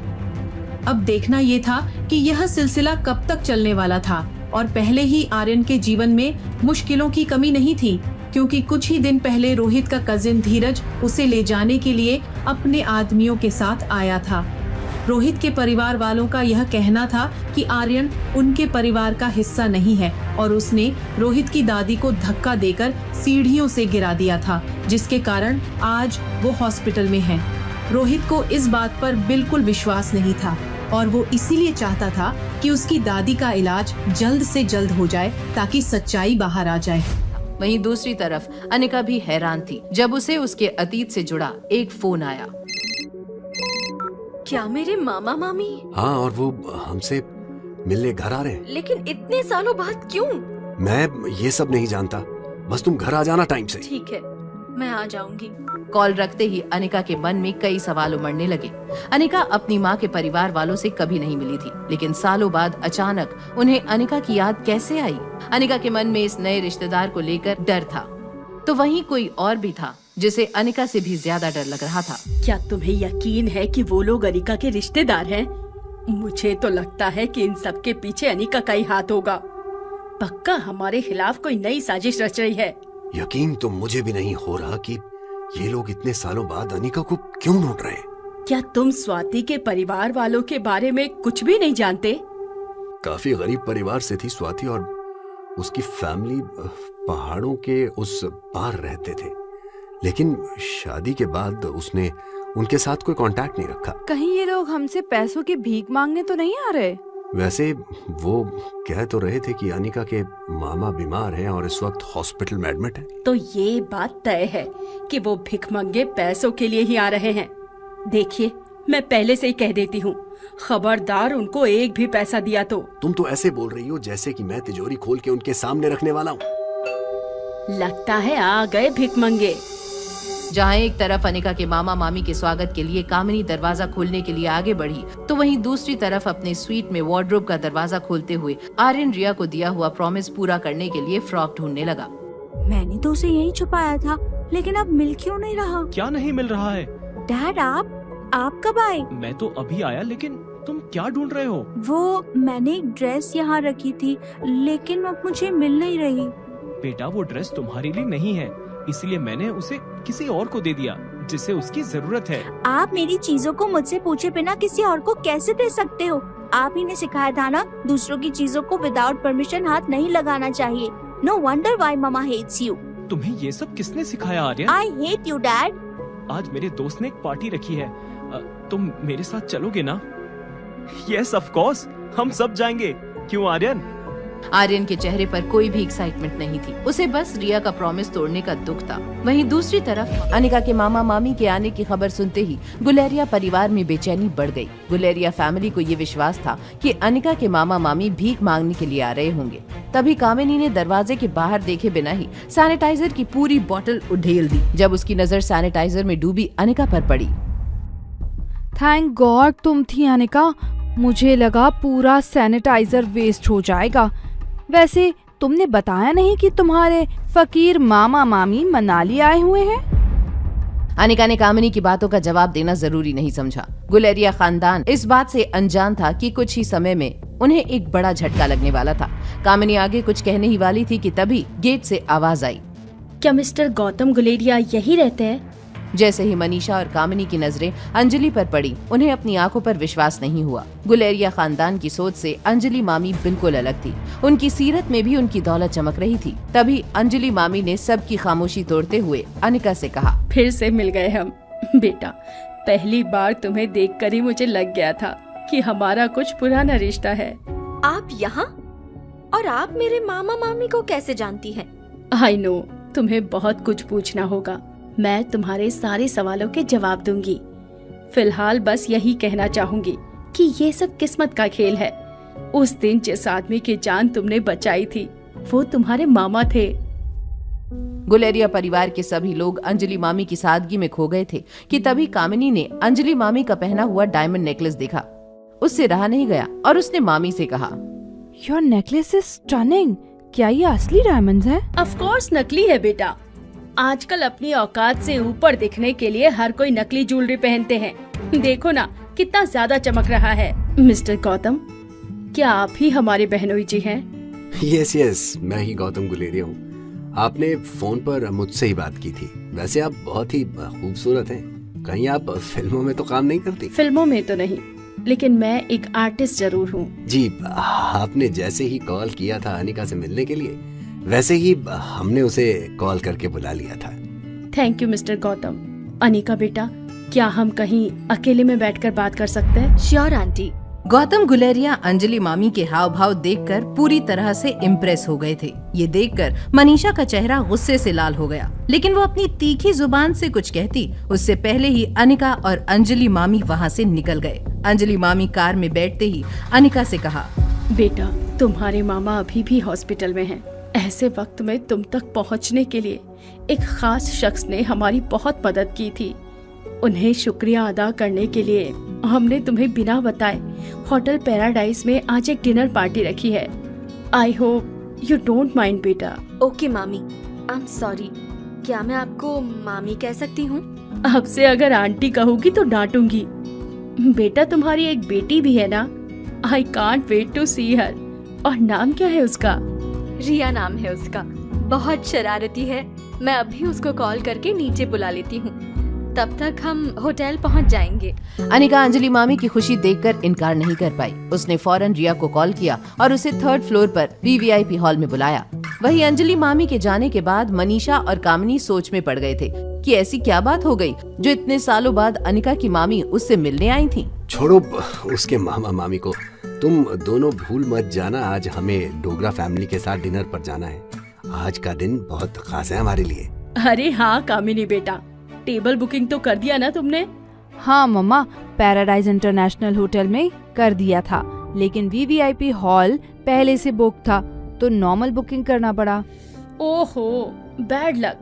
अब देखना ये था कि यह सिलसिला कब तक चलने वाला था, और पहले ही आर्यन के जीवन में मुश्किलों की कमी नहीं थी, क्योंकि कुछ ही दिन पहले रोहित का कजिन धीरज उसे ले जाने के लिए अपने आदमियों के साथ आया था। रोहित के परिवार वालों का यह कहना था कि आर्यन उनके परिवार का हिस्सा नहीं है, और उसने रोहित की दादी को धक्का देकर सीढ़ियों से गिरा दिया था, जिसके कारण आज वो हॉस्पिटल में है। रोहित को इस बात पर बिल्कुल विश्वास नहीं था, और वो इसीलिए चाहता था कि उसकी दादी का इलाज जल्द से जल्द हो जाए, ताकि सच्चाई बाहर आ जाए। वहीं दूसरी तरफ अनिका भी हैरान थी जब उसे उसके अतीत से जुड़ा एक फोन आया। क्या मेरे मामा मामी? हाँ, और वो हमसे मिलने घर आ रहे हैं। लेकिन इतने सालों बाद क्यों? मैं ये सब नहीं जानता, बस तुम घर आ जाना टाइम से। ठीक है, मैं आ जाऊंगी। कॉल रखते ही अनिका के मन में कई सवाल उमड़ने लगे। अनिका अपनी माँ के परिवार वालों से कभी नहीं मिली थी, लेकिन सालों बाद अचानक उन्हें अनिका की याद कैसे आई? अनिका के मन में इस नए रिश्तेदार को लेकर डर था। तो वहीं कोई और भी था जिसे अनिका से भी ज्यादा डर लग रहा था। क्या तुम्हें यकीन है कि वो लोग अनिका के रिश्तेदार हैं? मुझे तो लगता है कि इन सब के पीछे अनिका का ही हाथ होगा। पक्का हमारे खिलाफ कोई नई साजिश रच रही है। यकीन तो मुझे भी नहीं हो रहा कि ये लोग इतने सालों बाद अनिका को क्यों ढूंढ रहे हैं। क्या तुम स्वाति के परिवार वालों के बारे में कुछ भी नहीं जानते? काफी गरीब परिवार से थी स्वाति और उसकी फैमिली पहाड़ों के उस पार रहते थे, लेकिन शादी के बाद उसने उनके साथ कोई कांटेक्ट नहीं रखा। कहीं ये लोग हमसे पैसों की भीख मांगने तो नहीं आ रहे? वैसे वो कह तो रहे थे कि अनिका के मामा बीमार हैं और इस वक्त हॉस्पिटल में एडमिट है। तो ये बात तय है कि वो भिखमंगे पैसों के लिए ही आ रहे हैं। देखिए, मैं पहले से ही कह देती हूँ, खबरदार उनको एक भी पैसा दिया तो। तुम तो ऐसे बोल रही हो जैसे कि मैं तिजोरी खोल के उनके सामने रखने वाला हूँ। लगता है आ गए भिखमंगे। जहाँ एक तरफ अनिका के मामा मामी के स्वागत के लिए कामिनी दरवाजा खोलने के लिए आगे बढ़ी, तो वहीं दूसरी तरफ अपने स्वीट में वार्डरोब का दरवाजा खोलते हुए आर्यन रिया को दिया हुआ प्रॉमिस पूरा करने के लिए फ्रॉक ढूंढने लगा। मैंने तो उसे यहीं छुपाया था, लेकिन अब मिल क्यों नहीं रहा? क्या नहीं मिल रहा है? डैड, आप कब आए? मैं तो अभी आया, लेकिन तुम क्या ढूंढ रहे हो? वो मैंने एक ड्रेस यहाँ रखी थी, लेकिन अब मुझे मिल नहीं रही। बेटा, वो ड्रेस तुम्हारे लिए नहीं है, इसलिए मैंने उसे किसी और को दे दिया जिसे उसकी जरूरत है। आप मेरी चीजों को मुझसे पूछे बिना किसी और को कैसे दे सकते हो? आप ही ने सिखाया था ना, दूसरों की चीजों को विदाउट परमिशन हाथ नहीं लगाना चाहिए। No wonder why mama hates you. तुम्हें ये सब किसने सिखाया Aryan? I hate you dad. आज मेरे दोस्त ने एक पार्टी रखी है, तुम मेरे साथ चलोगे ना? यस ऑफ कोर्स, हम सब जाएंगे। क्यों आर्यन? आर्यन के चेहरे पर कोई भी एक्साइटमेंट नहीं थी, उसे बस रिया का प्रॉमिस तोड़ने का दुख था। वहीं दूसरी तरफ अनिका के मामा मामी के आने की खबर सुनते ही गुलेरिया परिवार में बेचैनी बढ़ गई। गुलेरिया फैमिली को ये विश्वास था कि अनिका के मामा मामी भीख मांगने के लिए आ रहे होंगे। तभी कामिनी ने दरवाजे के बाहर देखे बिना ही सैनिटाइजर की पूरी बोतल उधेल दी। जब उसकी नजर सैनिटाइजर में डूबी अनिका पर पड़ी। थैंक गॉड तुम थी अनिका, मुझे लगा पूरा सैनिटाइजर वेस्ट हो जाएगा। वैसे तुमने बताया नहीं कि तुम्हारे फकीर मामा मामी मनाली आए हुए हैं? अनिका ने कामिनी की बातों का जवाब देना जरूरी नहीं समझा। गुलेरिया खानदान इस बात से अनजान था कि कुछ ही समय में उन्हें एक बड़ा झटका लगने वाला था। कामिनी आगे कुछ कहने ही वाली थी कि तभी गेट से आवाज आई। क्या मिस्टर गौतम गुलेरिया यही रहते हैं? जैसे ही मनीषा और कामिनी की नजरें अंजलि पर पड़ी, उन्हें अपनी आंखों पर विश्वास नहीं हुआ। गुलेरिया खानदान की सोच से अंजलि मामी बिल्कुल अलग थी। उनकी सीरत में भी उनकी दौलत चमक रही थी। तभी अंजलि मामी ने सबकी खामोशी तोड़ते हुए अनिका से कहा, फिर से मिल गए हम। बेटा, पहली बार तुम्हें देखकर ही मुझे लग गया था कि हमारा कुछ पुराना रिश्ता है। आप यहाँ? और आप मेरे मामा मामी को कैसे जानती हैं? आई नो, तुम्हें बहुत कुछ पूछना होगा। मैं तुम्हारे सारे सवालों के जवाब दूंगी। फिलहाल बस यही कहना चाहूंगी कि ये सब किस्मत का खेल है। उस दिन जिस आदमी की जान तुमने बचाई थी, वो तुम्हारे मामा थे। गुलेरिया परिवार के सभी लोग अंजलि मामी की सादगी में खो गए थे कि तभी कामिनी ने अंजलि मामी का पहना हुआ डायमंड नेकलेस देखा। उससे रहा नहीं गया और उसने मामी से कहा, योर नेकलेस इज स्टनिंग। क्या ये असली डायमंड्स हैं? ऑफ कोर्स नकली है बेटा। आजकल अपनी औकात से ऊपर दिखने के लिए हर कोई नकली ज्वेलरी पहनते हैं। देखो ना, कितना ज्यादा चमक रहा है। मिस्टर गौतम, क्या आप ही हमारे बहनोई जी हैं? यस, मैं ही गौतम गुलेरिया हूँ। आपने फोन पर मुझसे ही बात की थी। वैसे आप बहुत ही खूबसूरत हैं। कहीं आप फिल्मों में तो काम नहीं करती? फिल्मों में तो नहीं, लेकिन मैं एक आर्टिस्ट जरूर हूँ। जी, आपने जैसे ही कॉल किया था अनिका से मिलने के लिए, वैसे ही हमने उसे कॉल करके बुला लिया था। Thank you mister Gautam. Anika बेटा, क्या हम कहीं अकेले में बैठकर बात कर सकते हैं? Sure aunty. गौतम गुलेरिया अंजलि मामी के हाव भाव देखकर पूरी तरह से इम्प्रेस हो गए थे। ये देखकर मनीषा का चेहरा गुस्से से लाल हो गया, लेकिन वो अपनी तीखी जुबान से कुछ कहती उससे पहले ही अनिका और अंजलि मामी वहाँ से निकल गए। अंजलि मामी कार में बैठते ही अनिका से कहा, बेटा, तुम्हारे मामा अभी भी हॉस्पिटल में हैं। ऐसे वक्त में तुम तक पहुंचने के लिए एक खास शख्स ने हमारी बहुत मदद की थी। उन्हें शुक्रिया अदा करने के लिए हमने तुम्हें बिना बताए होटल पैराडाइज में आज एक डिनर पार्टी रखी है। I hope you don't mind बेटा। ओके मामी, आई एम सॉरी। क्या मैं आपको मामी कह सकती हूँ? अब से अगर आंटी कहूगी तो डांटूंगी। बेटा तुम्हारी एक बेटी भी है ना? आई कांट वेट टू सी हर। और नाम क्या है उसका? रिया नाम है उसका। बहुत शरारती है। मैं अभी उसको कॉल करके नीचे बुला लेती हूँ। तब तक हम होटल पहुँच जाएंगे। अनिका अंजलि मामी की खुशी देखकर इनकार नहीं कर पाई। उसने फौरन रिया को कॉल किया और उसे 3rd फ्लोर पर VVIP हॉल में बुलाया। वहीं अंजलि मामी के जाने के बाद मनीषा और कामिनी सोच में पड़ गए थे कि ऐसी क्या बात हो गई जो इतने सालों बाद अनिका की मामी उससे मिलने आई थी। छोड़ो उसके मामा मामी को, तुम दोनों भूल मत जाना, आज हमें डोगरा फैमिली के साथ डिनर पर जाना है। आज का दिन बहुत खास है हमारे लिए। अरे हाँ कामिनी बेटा, टेबल बुकिंग तो कर दिया ना तुमने? हाँ मम्मा, पैराडाइज इंटरनेशनल होटल में कर दिया था, लेकिन VVIP हॉल पहले से बुक था तो नॉर्मल बुकिंग करना पड़ा। ओहो, बैड लक।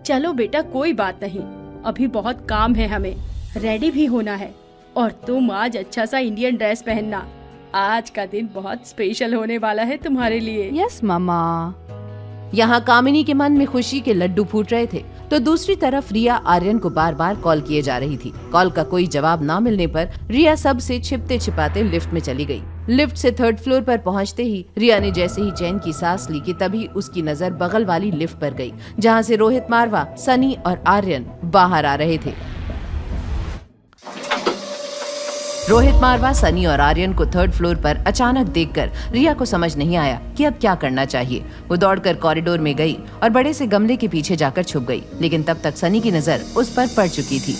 चलो बेटा कोई बात नहीं, अभी बहुत काम है, हमें रेडी भी होना है। और तुम आज अच्छा सा इंडियन ड्रेस पहनना, आज का दिन बहुत स्पेशल होने वाला है तुम्हारे लिए। यस मामा। यहाँ कामिनी के मन में खुशी के लड्डू फूट रहे थे तो दूसरी तरफ रिया आर्यन को बार बार कॉल किए जा रही थी। कॉल का कोई जवाब ना मिलने पर रिया सबसे छिपते छिपाते लिफ्ट में चली गई। लिफ्ट से 3rd फ्लोर पर पहुंचते ही रिया ने जैसे ही चैन की सांस ली कि तभी उसकी नजर बगल वाली लिफ्ट पर गई, जहां से रोहित मारवा, सनी और आर्यन बाहर आ रहे थे। रोहित मारवा, सनी और आर्यन को 3rd फ्लोर पर अचानक देखकर रिया को समझ नहीं आया कि अब क्या करना चाहिए। वो दौड़कर कॉरिडोर में गई और बड़े से गमले के पीछे जाकर छुप गई, लेकिन तब तक सनी की नजर उस पर पड़ चुकी थी।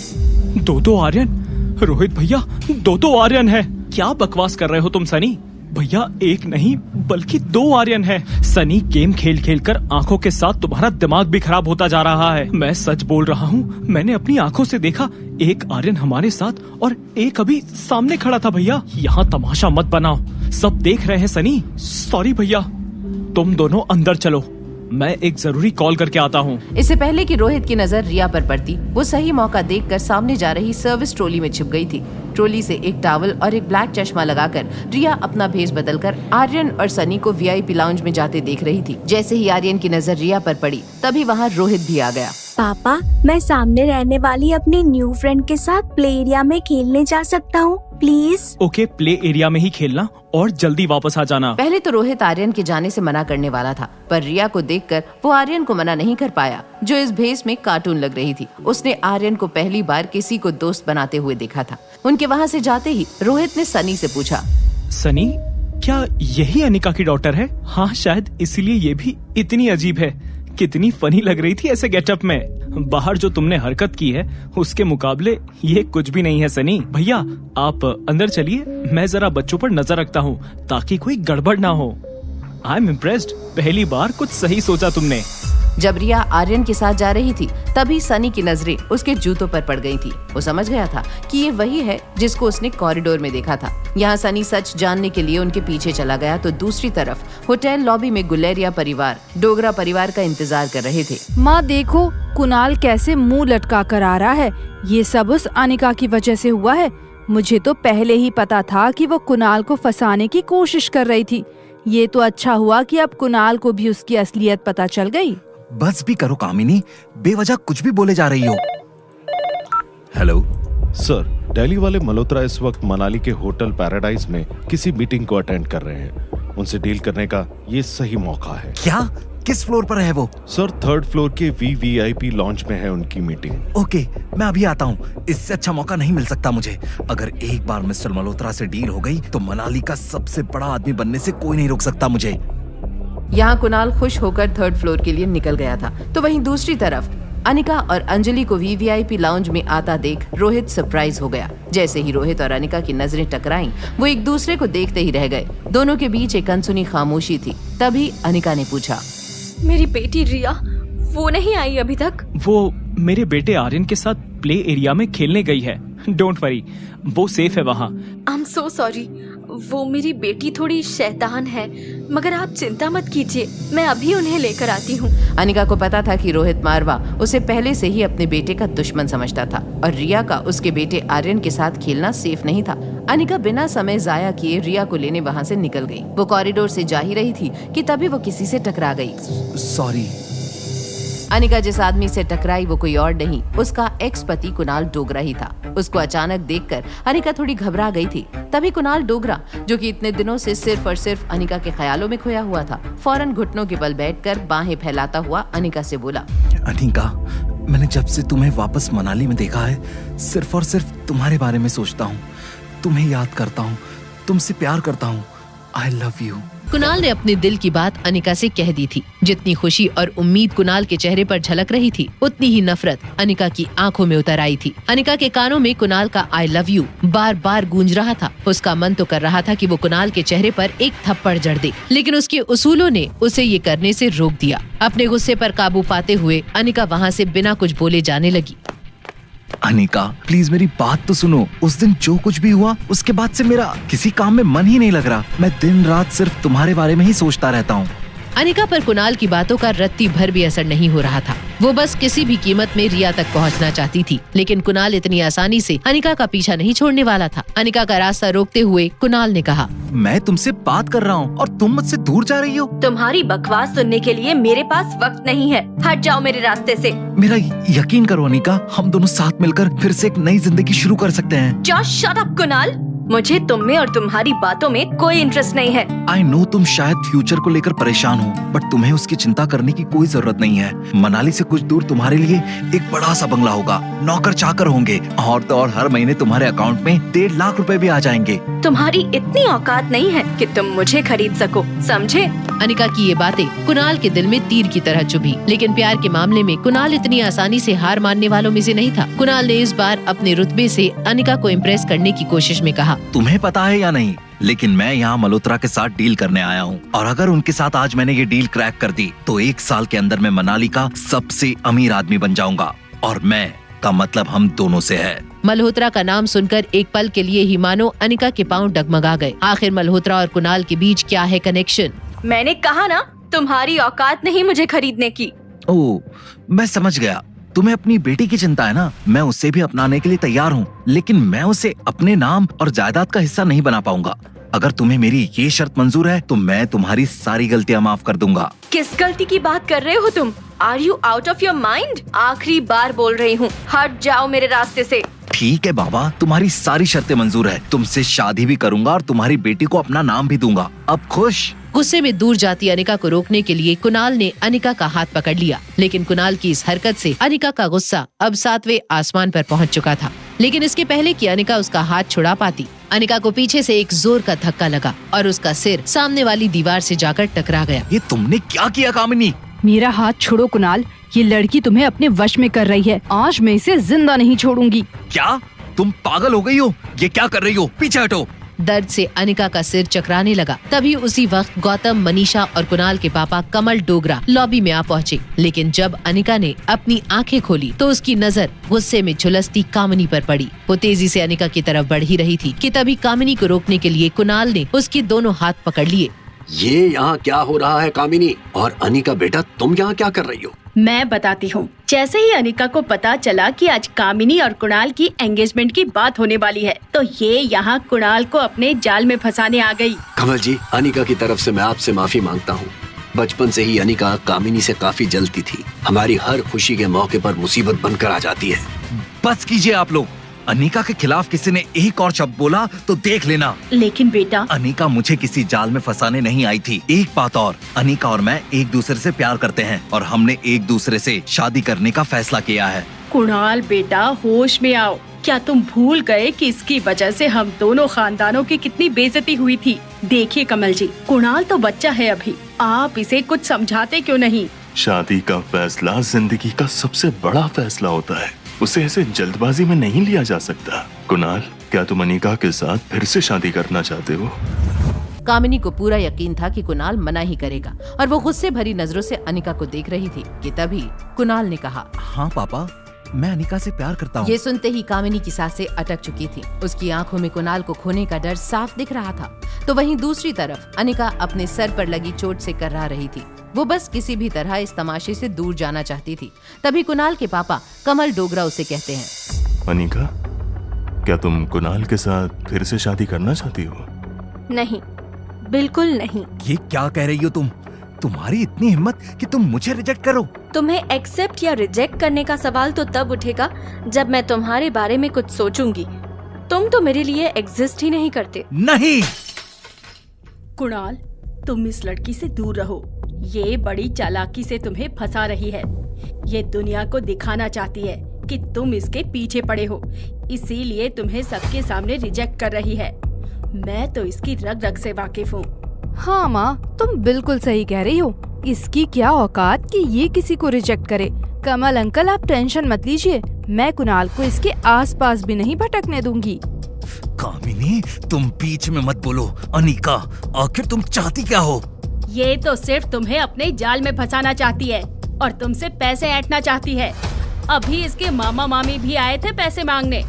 दो आर्यन? रोहित भैया, दो आर्यन है। क्या बकवास कर रहे हो तुम सनी? भैया एक नहीं बल्कि 2 आर्यन है। सनी, गेम खेल खेल कर आंखों के साथ तुम्हारा दिमाग भी खराब होता जा रहा है। मैं सच बोल रहा हूँ, मैंने अपनी आंखों से देखा, एक आर्यन हमारे साथ और एक अभी सामने खड़ा था। भैया यहाँ तमाशा मत बनाओ, सब देख रहे हैं सनी। सॉरी भैया, तुम दोनों अंदर चलो, मैं एक जरूरी कॉल करके आता हूँ। इससे पहले कि रोहित की नजर रिया पर पड़ती, वो सही मौका देखकर सामने जा रही सर्विस ट्रॉली में छिप गई थी। ट्रॉली से एक टॉवल और एक ब्लैक चश्मा लगाकर रिया अपना भेष बदलकर आर्यन और सनी को VIP लाउंज में जाते देख रही थी। जैसे ही आर्यन की नजर रिया पर पड़ी, तभी वहाँ रोहित भी आ गया। पापा, मैं सामने रहने वाली अपनी न्यू फ्रेंड के साथ प्ले एरिया में खेलने जा सकता हूँ प्लीज? ओके, प्ले एरिया में ही खेलना और जल्दी वापस आ जाना। पहले तो रोहित आर्यन के जाने से मना करने वाला था, पर रिया को देखकर वो आर्यन को मना नहीं कर पाया, जो इस भेष में कार्टून लग रही थी। उसने आर्यन को पहली बार किसी को दोस्त बनाते हुए देखा था। उनके वहाँ से जाते ही रोहित ने सनी से पूछा, सनी, क्या यही अनिका की डॉटर है? हाँ शायद इसीलिए ये भी इतनी अजीब है। कितनी फनी लग रही थी ऐसे गेटअप में। बाहर जो तुमने हरकत की है उसके मुकाबले ये कुछ भी नहीं है सनी। भैया आप अंदर चलिए, मैं जरा बच्चों पर नजर रखता हूँ ताकि कोई गड़बड़ ना हो। आई एम इम्प्रेस्ड, पहली बार कुछ सही सोचा तुमने। जब रिया आर्यन के साथ जा रही थी तभी सनी की नजरें उसके जूतों पर पड़ गई थी। वो समझ गया था कि ये वही है जिसको उसने कॉरिडोर में देखा था। यहाँ सनी सच जानने के लिए उनके पीछे चला गया तो दूसरी तरफ होटल लॉबी में गुलेरिया परिवार, डोगरा परिवार का इंतजार कर रहे थे। माँ देखो, कुणाल कैसे मुंह लटका कर आ रहा है। ये सब उस अनिका की वजह से हुआ है। मुझे तो पहले ही पता था कि वो कुणाल को फंसाने की कोशिश कर रही थी। ये तो अच्छा हुआ कि अब कुणाल को भी उसकी असलियत पता चल गई। बस भी करो कामिनी, बेवजह कुछ भी बोले जा रही हो। हेलो सर, दिल्ली वाले मल्होत्रा इस वक्त मनाली के होटल पैराडाइज में किसी मीटिंग को अटेंड कर रहे हैं। उनसे डील करने का ये सही मौका है। क्या? किस फ्लोर पर है वो? सर 3rd फ्लोर के VVIP लॉन्च में है उनकी मीटिंग। ओके, मैं अभी आता हूँ। इससे अच्छा मौका नहीं मिल सकता मुझे। अगर एक बार मिस्टर मल्होत्रा से डील हो गई तो मनाली का सबसे बड़ा आदमी बनने से कोई नहीं रोक सकता मुझे। यहाँ कुणाल खुश होकर 3rd फ्लोर के लिए निकल गया था तो वहीं दूसरी तरफ अनिका और अंजलि को VVIP लाउंज में आता देख रोहित सरप्राइज हो गया। जैसे ही रोहित और अनिका की नजरें टकराईं, वो एक दूसरे को देखते ही रह गए। दोनों के बीच एक अनसुनी खामोशी थी। तभी अनिका ने पूछा, मेरी बेटी रिया वो नहीं आई अभी तक? वो मेरे बेटे आर्यन के साथ प्ले एरिया में खेलने गई है। डोंट वरी, वो सेफ है वहाँ। आई एम सो सॉरी, वो मेरी बेटी थोड़ी शैतान है, मगर आप चिंता मत कीजिए, मैं अभी उन्हें लेकर आती हूँ। अनिका को पता था कि रोहित मारवा उसे पहले से ही अपने बेटे का दुश्मन समझता था और रिया का उसके बेटे आर्यन के साथ खेलना सेफ नहीं था। अनिका बिना समय जाया किए रिया को लेने वहाँ से निकल गई। वो कॉरिडोर से जा ही रही थी कि तभी वो किसी से टकरा गई। सॉरी। अनिका जिस आदमी से टकराई वो कोई और नहीं, उसका एक्स पति कुणाल डोगरा ही था। उसको अचानक देखकर अनिका थोड़ी घबरा गई थी। तभी कुणाल डोगरा, जो कि इतने दिनों से सिर्फ और सिर्फ अनिका के ख्यालों में खोया हुआ था, फौरन घुटनों के बल बैठकर बाहें फैलाता हुआ अनिका से बोला, अनिका, मैंने जब से तुम्हें वापस मनाली में देखा है, सिर्फ और सिर्फ तुम्हारे बारे में सोचता हूँ, तुम्हें याद करता हूँ, तुमसे प्यार करता हूँ। I love you. कुणाल ने अपने दिल की बात अनिका से कह दी थी। जितनी खुशी और उम्मीद कुणाल के चेहरे पर झलक रही थी, उतनी ही नफरत अनिका की आंखों में उतर आई थी। अनिका के कानों में कुणाल का आई लव यू बार बार गूंज रहा था। उसका मन तो कर रहा था कि वो कुणाल के चेहरे पर एक थप्पड़ जड़ दे, लेकिन उसके उसूलों ने उसे ये करने से रोक दिया। अपने गुस्से पर काबू पाते हुए अनिका वहाँ से बिना कुछ बोले जाने लगी। अनिका, प्लीज मेरी बात तो सुनो। उस दिन जो कुछ भी हुआ, उसके बाद से मेरा किसी काम में मन ही नहीं लग रहा। मैं दिन रात सिर्फ तुम्हारे बारे में ही सोचता रहता हूँ। अनिका पर कुणाल की बातों का रत्ती भर भी असर नहीं हो रहा था। वो बस किसी भी कीमत में रिया तक पहुंचना चाहती थी, लेकिन कुणाल इतनी आसानी से अनिका का पीछा नहीं छोड़ने वाला था। अनिका का रास्ता रोकते हुए कुणाल ने कहा, मैं तुमसे बात कर रहा हूँ और तुम मुझसे दूर जा रही हो। तुम्हारी बकवास सुनने के लिए मेरे पास वक्त नहीं है। हट जाओ मेरे रास्ते से। मेरा यकीन करो अनिका, हम दोनों साथ मिलकर फिर से एक नई जिंदगी शुरू कर सकते हैं। जस्ट शट अप कुणाल, मुझे तुम में और तुम्हारी बातों में कोई इंटरेस्ट नहीं है। आई नो तुम शायद फ्यूचर को लेकर परेशान हो, बट तुम्हें उसकी चिंता करने की कोई जरूरत नहीं है। मनाली से कुछ दूर तुम्हारे लिए एक बड़ा सा बंगला होगा, नौकर चाकर होंगे, और तो और हर महीने तुम्हारे अकाउंट में 1.5 लाख रुपए भी आ जाएंगे। तुम्हारी इतनी औकात नहीं है कि तुम मुझे खरीद सको, समझे? अनिका की ये बातें कुणाल के दिल में तीर की तरह चुभी, लेकिन प्यार के मामले में कुणाल इतनी आसानी से हार मानने वालों में से नहीं था। कुणाल ने इस बार अपने रुतबे से अनिका को इम्प्रेस करने की कोशिश में कहा, तुम्हें पता है या नहीं, लेकिन मैं यहाँ मल्होत्रा के साथ डील करने आया हूँ, और अगर उनके साथ आज मैंने ये डील क्रैक कर दी तो 1 साल के अंदर मैं मनाली का सबसे अमीर आदमी बन जाऊंगा, और मैं का मतलब हम दोनों से है। मल्होत्रा का नाम सुनकर एक पल के लिए ही मानो अनिका के पांव डगमगा गए। आखिर मल्होत्रा और कुणाल के बीच क्या है कनेक्शन? मैंने कहा ना, तुम्हारी औकात नहीं मुझे खरीदने की। ओह, मैं समझ गया। तुम्हें अपनी बेटी की चिंता है ना, मैं उसे भी अपनाने के लिए तैयार हूँ, लेकिन मैं उसे अपने नाम और जायदाद का हिस्सा नहीं बना पाऊंगा। अगर तुम्हें मेरी ये शर्त मंजूर है तो मैं तुम्हारी सारी गलतियाँ माफ कर दूंगा। किस गलती की बात कर रहे हो तुम? Are you out of your mind? आखिरी बार बोल रही हूँ, हट जाओ मेरे रास्ते से। ठीक है बाबा, तुम्हारी सारी शर्तें मंजूर है। तुमसे शादी भी करूंगा और तुम्हारी बेटी को अपना नाम भी दूंगा। अब खुश? गुस्से में दूर जाती अनिका को रोकने के लिए कुणाल ने अनिका का हाथ पकड़ लिया, लेकिन कुणाल की इस हरकत से अनिका का गुस्सा अब 7वें आसमान पर पहुंच चुका था। लेकिन इसके पहले कि अनिका उसका हाथ छुड़ा पाती, अनिका को पीछे से एक जोर का धक्का लगा और उसका सिर सामने वाली दीवार से जाकर टकरा गया। ये तुमने क्या किया कामिनी? मेरा हाथ छोड़ो कुणाल, ये लड़की तुम्हें अपने वश में कर रही है। आज मैं इसे जिंदा नहीं छोड़ूंगी। क्या तुम पागल हो गई हो? ये क्या कर रही हो? पीछे हटो। दर्द से अनिका का सिर चकराने लगा। तभी उसी वक्त गौतम, मनीषा और कुणाल के पापा कमल डोगरा लॉबी में आ पहुँचे। लेकिन जब अनिका ने अपनी आंखें खोली तो उसकी नजर गुस्से में झुलसती कामिनी पर पड़ी। वो तेजी से अनिका की तरफ बढ़ ही रही थी कि तभी कामिनी को रोकने के लिए कुणाल ने उसके दोनों हाथ पकड़ लिए। ये यहाँ क्या हो रहा है कामिनी? और अनिका बेटा, तुम यहाँ क्या कर रही हो? मैं बताती हूँ। जैसे ही अनिका को पता चला कि आज कामिनी और कुणाल की एंगेजमेंट की बात होने वाली है, तो ये यहाँ कुणाल को अपने जाल में फंसाने आ गई। कमल जी, अनिका की तरफ से मैं आपसे माफी मांगता हूँ। बचपन से ही अनिका कामिनी से काफी जलती थी। हमारी हर खुशी के मौके पर मुसीबत बनकर आ जाती है। बस कीजिए आप लोग। अनिका के खिलाफ किसी ने एक और शब्द बोला तो देख लेना। लेकिन बेटा, अनिका मुझे किसी जाल में फंसाने नहीं आई थी। एक बात और, अनिका और मैं एक दूसरे से प्यार करते हैं और हमने एक दूसरे से शादी करने का फैसला किया है। कुणाल बेटा, होश में आओ। क्या तुम भूल गए कि इसकी वजह से हम दोनों खानदानों की कितनी बेइज्जती हुई थी? देखिए कमल जी, कुणाल तो बच्चा है अभी, आप इसे कुछ समझाते क्यों नहीं? शादी का फैसला जिंदगी का सबसे बड़ा फैसला होता है, उसे ऐसे जल्दबाजी में नहीं लिया जा सकता। कुणाल, क्या तुम अनिका के साथ फिर से शादी करना चाहते हो? कामिनी को पूरा यकीन था कि कुणाल मना ही करेगा और वो गुस्से भरी नजरों से अनिका को देख रही थी कि तभी कुणाल ने कहा, हाँ पापा, मैं अनिका से प्यार करता हूँ। ये सुनते ही कामिनी की सांसें अटक चुकी थी। उसकी आंखों में कुणाल को खोने का डर साफ दिख रहा था। तो वहीं दूसरी तरफ अनिका अपने सर पर लगी चोट से कर्रा रही थी। वो बस किसी भी तरह इस तमाशे से दूर जाना चाहती थी। तभी कुणाल के पापा कमल डोगरा उसे कहते हैं, अनिका, क्या तुम कुणाल के साथ फिर से शादी करना चाहती हो? नहीं, बिल्कुल नहीं। ये क्या कह रही हो तुम? तुम्हारी इतनी हिम्मत कि तुम मुझे रिजेक्ट करो? तुम्हें एक्सेप्ट या रिजेक्ट करने का सवाल तो तब उठेगा जब मैं तुम्हारे बारे में कुछ सोचूंगी। तुम तो मेरे लिए एग्जिस्ट ही नहीं करते। नहीं कुणाल, तुम इस लड़की से दूर रहो। ये बड़ी चालाकी से तुम्हें फंसा रही है। ये दुनिया को दिखाना चाहती है कि तुम इसके पीछे पड़े हो, इसीलिए तुम्हें सबके सामने रिजेक्ट कर रही है। मैं तो इसकी रग रग से वाकिफ हूँ। हाँ माँ, तुम बिल्कुल सही कह रही हो। इसकी क्या औकात कि ये किसी को रिजेक्ट करे। कमल अंकल, आप टेंशन मत लीजिए, मैं कुणाल को इसके आसपास भी नहीं भटकने दूंगी। कामिनी, तुम बीच में मत बोलो। अनिका, आखिर तुम चाहती क्या हो? ये तो सिर्फ तुम्हें अपने जाल में फंसाना चाहती है और तुमसे पैसे ऐंठना चाहती है। अभी इसके मामा मामी भी आए थे पैसे मांगने,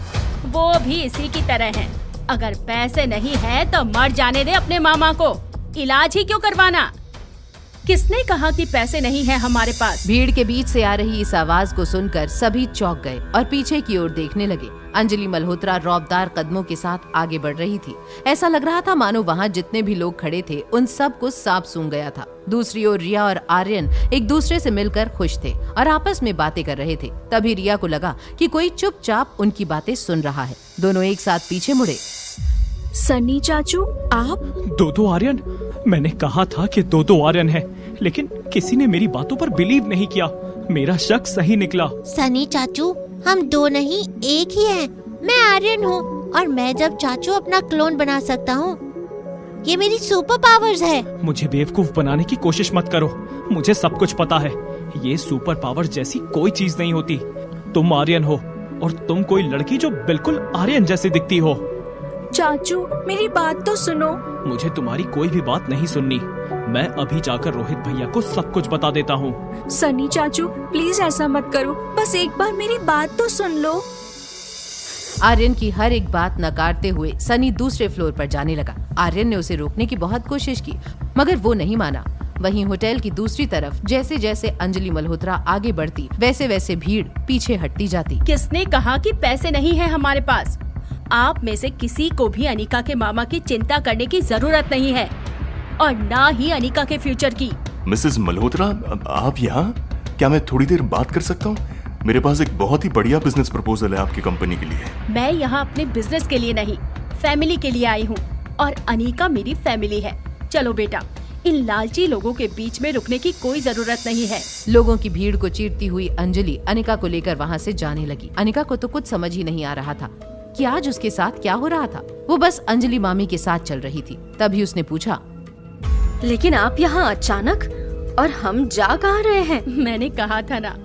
वो भी इसी की तरह हैं। अगर पैसे नहीं है तो मर जाने दे अपने मामा को, इलाज ही क्यों करवाना। किसने कहा कि पैसे नहीं है हमारे पास? भीड़ के बीच से आ रही इस आवाज को सुनकर सभी चौंक गए और पीछे की ओर देखने लगे। अंजलि मल्होत्रा रौबदार कदमों के साथ आगे बढ़ रही थी। ऐसा लग रहा था मानो वहाँ जितने भी लोग खड़े थे उन सब को सांप सूंघ गया था। दूसरी ओर रिया और आर्यन एक दूसरे से मिलकर खुश थे और आपस में बातें कर रहे थे। तभी रिया को लगा कि कोई चुपचाप उनकी बातें सुन रहा है। दोनों एक साथ पीछे मुड़े। सनी चाचू, आप? दो आर्यन? मैंने कहा था कि दो आर्यन है, लेकिन किसी ने मेरी बातों पर बिलीव नहीं किया। मेरा शक सही निकला। सनी चाचू, हम दो नहीं एक ही हैं। मैं आर्यन हूँ और मैं जब चाचू अपना क्लोन बना सकता हूँ। ये मेरी सुपर पावर्स है। मुझे बेवकूफ बनाने की कोशिश मत करो, मुझे सब कुछ पता है। ये सुपर पावर जैसी कोई चीज नहीं होती। तुम आर्यन हो और तुम कोई लड़की जो बिल्कुल आर्यन जैसी दिखती हो। चाचू, मेरी बात तो सुनो। मुझे तुम्हारी कोई भी बात नहीं सुननी। मैं अभी जाकर रोहित भैया को सब कुछ बता देता हूँ। सनी चाचू, प्लीज ऐसा मत करो, बस एक बार मेरी बात तो सुन लो। आर्यन की हर एक बात नकारते हुए सनी दूसरे फ्लोर पर जाने लगा। आर्यन ने उसे रोकने की बहुत कोशिश की मगर वो नहीं माना। वहीं होटल की दूसरी तरफ जैसे जैसे अंजलि मल्होत्रा आगे बढ़ती वैसे वैसे भीड़ पीछे हटती जाती। किसने कहा कि पैसे नहीं है हमारे पास? आप में से किसी को भी अनिका के मामा की चिंता करने की जरूरत नहीं है और ना ही अनिका के फ्यूचर की। मिसेस मल्होत्रा, आप यहाँ? क्या मैं थोड़ी देर बात कर सकता हूँ? मेरे पास एक बहुत ही बढ़िया बिजनेस प्रपोजल है आपकी कंपनी के लिए। मैं यहाँ अपने बिजनेस के लिए नहीं, फैमिली के लिए आई हूँ और अनिका मेरी फैमिली है। चलो बेटा, इन लालची लोगों के बीच में रुकने की कोई जरूरत नहीं है। लोगों की भीड़ को चीरती हुई अंजलि अनिका को लेकर वहाँ से जाने लगी। अनिका को तो कुछ समझ ही नहीं आ रहा था कि आज उसके साथ क्या हो रहा था। वो बस अंजलि मामी के साथ चल रही थी। तभी उसने पूछा, लेकिन आप यहाँ अचानक, और हम जा कहाँ रहे हैं? मैंने कहा था ना,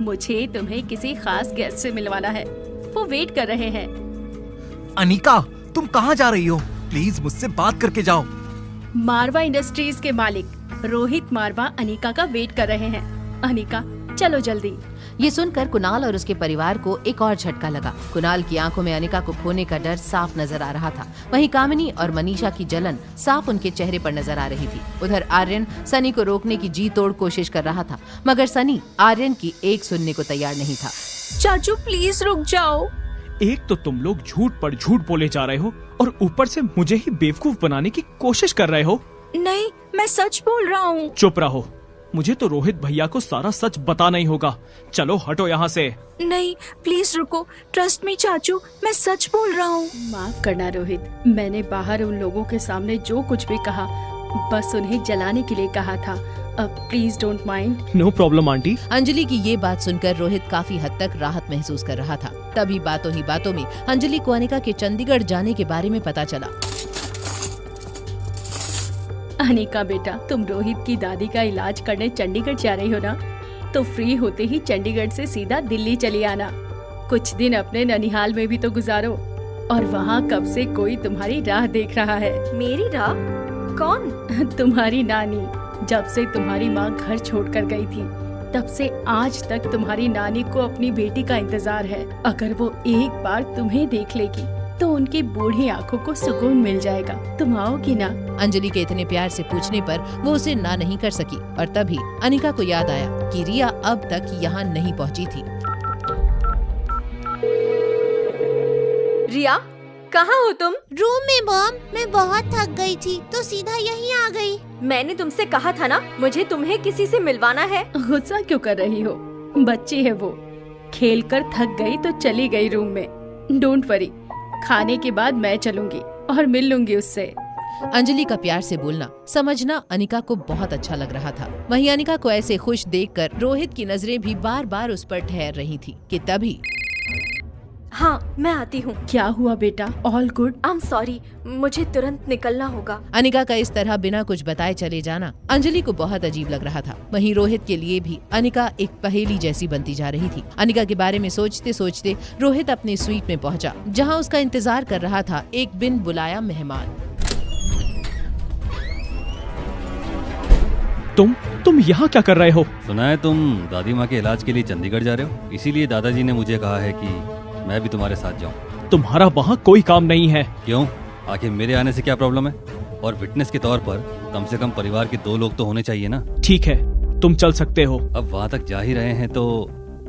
मुझे तुम्हें किसी खास गेस्ट से मिलवाना है, वो वेट कर रहे हैं। अनिका, तुम कहाँ जा रही हो? प्लीज मुझसे बात करके जाओ। मारवा इंडस्ट्रीज के मालिक रोहित मारवा अनिका का वेट कर रहे हैं। अनिका, चलो जल्दी। ये सुनकर कुणाल और उसके परिवार को एक और झटका लगा। कुणाल की आंखों में अनिका को खोने का डर साफ नजर आ रहा था। वहीं कामिनी और मनीषा की जलन साफ उनके चेहरे पर नजर आ रही थी। उधर आर्यन सनी को रोकने की जी तोड़ कोशिश कर रहा था मगर सनी आर्यन की एक सुनने को तैयार नहीं था। चाचू, प्लीज रुक जाओ। एक तो तुम लोग झूठ पर झूठ बोले जा रहे हो और ऊपर से मुझे ही बेवकूफ बनाने की कोशिश कर रहे हो। नहीं, मैं सच बोल रहा हूँ। चुप रहो, मुझे तो रोहित भैया को सारा सच बताना ही होगा। चलो हटो यहाँ से। नहीं, प्लीज रुको, ट्रस्ट मी चाचू, मैं सच बोल रहा हूँ। माफ करना रोहित, मैंने बाहर उन लोगों के सामने जो कुछ भी कहा बस उन्हें जलाने के लिए कहा था। Please don't mind. No problem aunty. Anjali की ये बात सुनकर रोहित काफी हद तक राहत महसूस कर रहा था। तभी बातों ही बातों में अंजलि को अनिका के चंडीगढ़ जाने के बारे में पता चला। अनिका बेटा, तुम रोहित की दादी का इलाज करने चंडीगढ़ जा रही हो ना? तो फ्री होते ही चंडीगढ़ से सीधा दिल्ली चली आना। कुछ दिन अपने ननिहाल में भी तो गुजारो और वहाँ कब से कोई तुम्हारी राह देख रहा है। मेरी राह? कौन? तुम्हारी नानी। जब से तुम्हारी माँ घर छोड़कर गई थी तब से आज तक तुम्हारी नानी को अपनी बेटी का इंतजार है। अगर वो एक बार तुम्हें देख लेगी तो उनकी बूढ़ी आंखों को सुकून मिल जाएगा। तुम आओगी ना? अंजलि के इतने प्यार से पूछने पर वो उसे ना नहीं कर सकी और तभी अनिका को याद आया कि रिया अब तक यहाँ नहीं पहुँची थी। रिया, कहाँ हो तुम? रूम में मॉम, मैं बहुत थक गई थी तो सीधा यहीं आ गई। मैंने तुमसे कहा था ना, मुझे तुम्हें किसी से मिलवाना है। गुस्सा क्यों कर रही हो? बच्ची है वो, खेल कर थक गई तो चली गई रूम में। डोंट वरी, खाने के बाद मैं चलूंगी और मिल लूंगी उससे। अंजलि का प्यार से बोलना समझना अनिका को बहुत अच्छा लग रहा था। वहीं अनिका को ऐसे खुश देखकर रोहित की नजरें भी बार बार उस पर ठहर रही थी कि तभी हाँ, मैं आती हूँ। क्या हुआ बेटा? All good? I am sorry, मुझे तुरंत निकलना होगा। अनिका का इस तरह बिना कुछ बताए चले जाना अंजलि को बहुत अजीब लग रहा था। वहीं रोहित के लिए भी अनिका एक पहेली जैसी बनती जा रही थी। अनिका के बारे में सोचते सोचते रोहित अपने स्वीट में पहुंचा, जहां उसका इंतजार कर रहा था एक बिन बुलाया मेहमान। तुम यहाँ क्या कर रहे हो? सुना है तुम दादी माँ के इलाज के लिए चंडीगढ़ जा रहे हो, इसीलिए दादाजी ने मुझे कहा है कि मैं भी तुम्हारे साथ जाऊं। तुम्हारा वहाँ कोई काम नहीं है। क्यों? आखिर मेरे आने से क्या प्रॉब्लम है? और विटनेस के तौर पर कम से कम परिवार के 2 लोग तो होने चाहिए ना। ठीक है, तुम चल सकते हो। अब वहाँ तक जा ही रहे हैं तो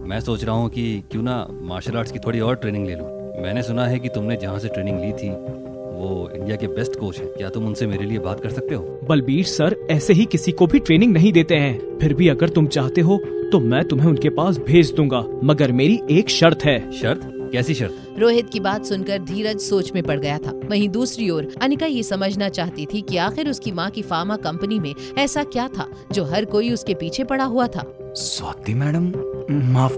मैं सोच रहा हूँ कि क्यों ना मार्शल आर्ट्स की थोड़ी और ट्रेनिंग ले लूँ। मैंने सुना है कि तुमने जहाँ से ट्रेनिंग ली थी वो इंडिया के बेस्ट कोच है। क्या तुम उनसे मेरे लिए बात कर सकते हो? बलबीर सर ऐसे ही किसी को भी ट्रेनिंग नहीं देते हैं। फिर भी अगर तुम चाहते हो तो मैं तुम्हें उनके पास भेज दूंगा, मगर मेरी एक शर्त है। शर्त? कैसी शर्त? रोहित की बात सुनकर धीरज सोच में पड़ गया था। वहीं दूसरी ओर अनिका ये समझना चाहती थी कि आखिर उसकी माँ की फार्मा कंपनी में ऐसा क्या था जो हर कोई उसके पीछे पड़ा हुआ था। स्वाति मैडम, माफ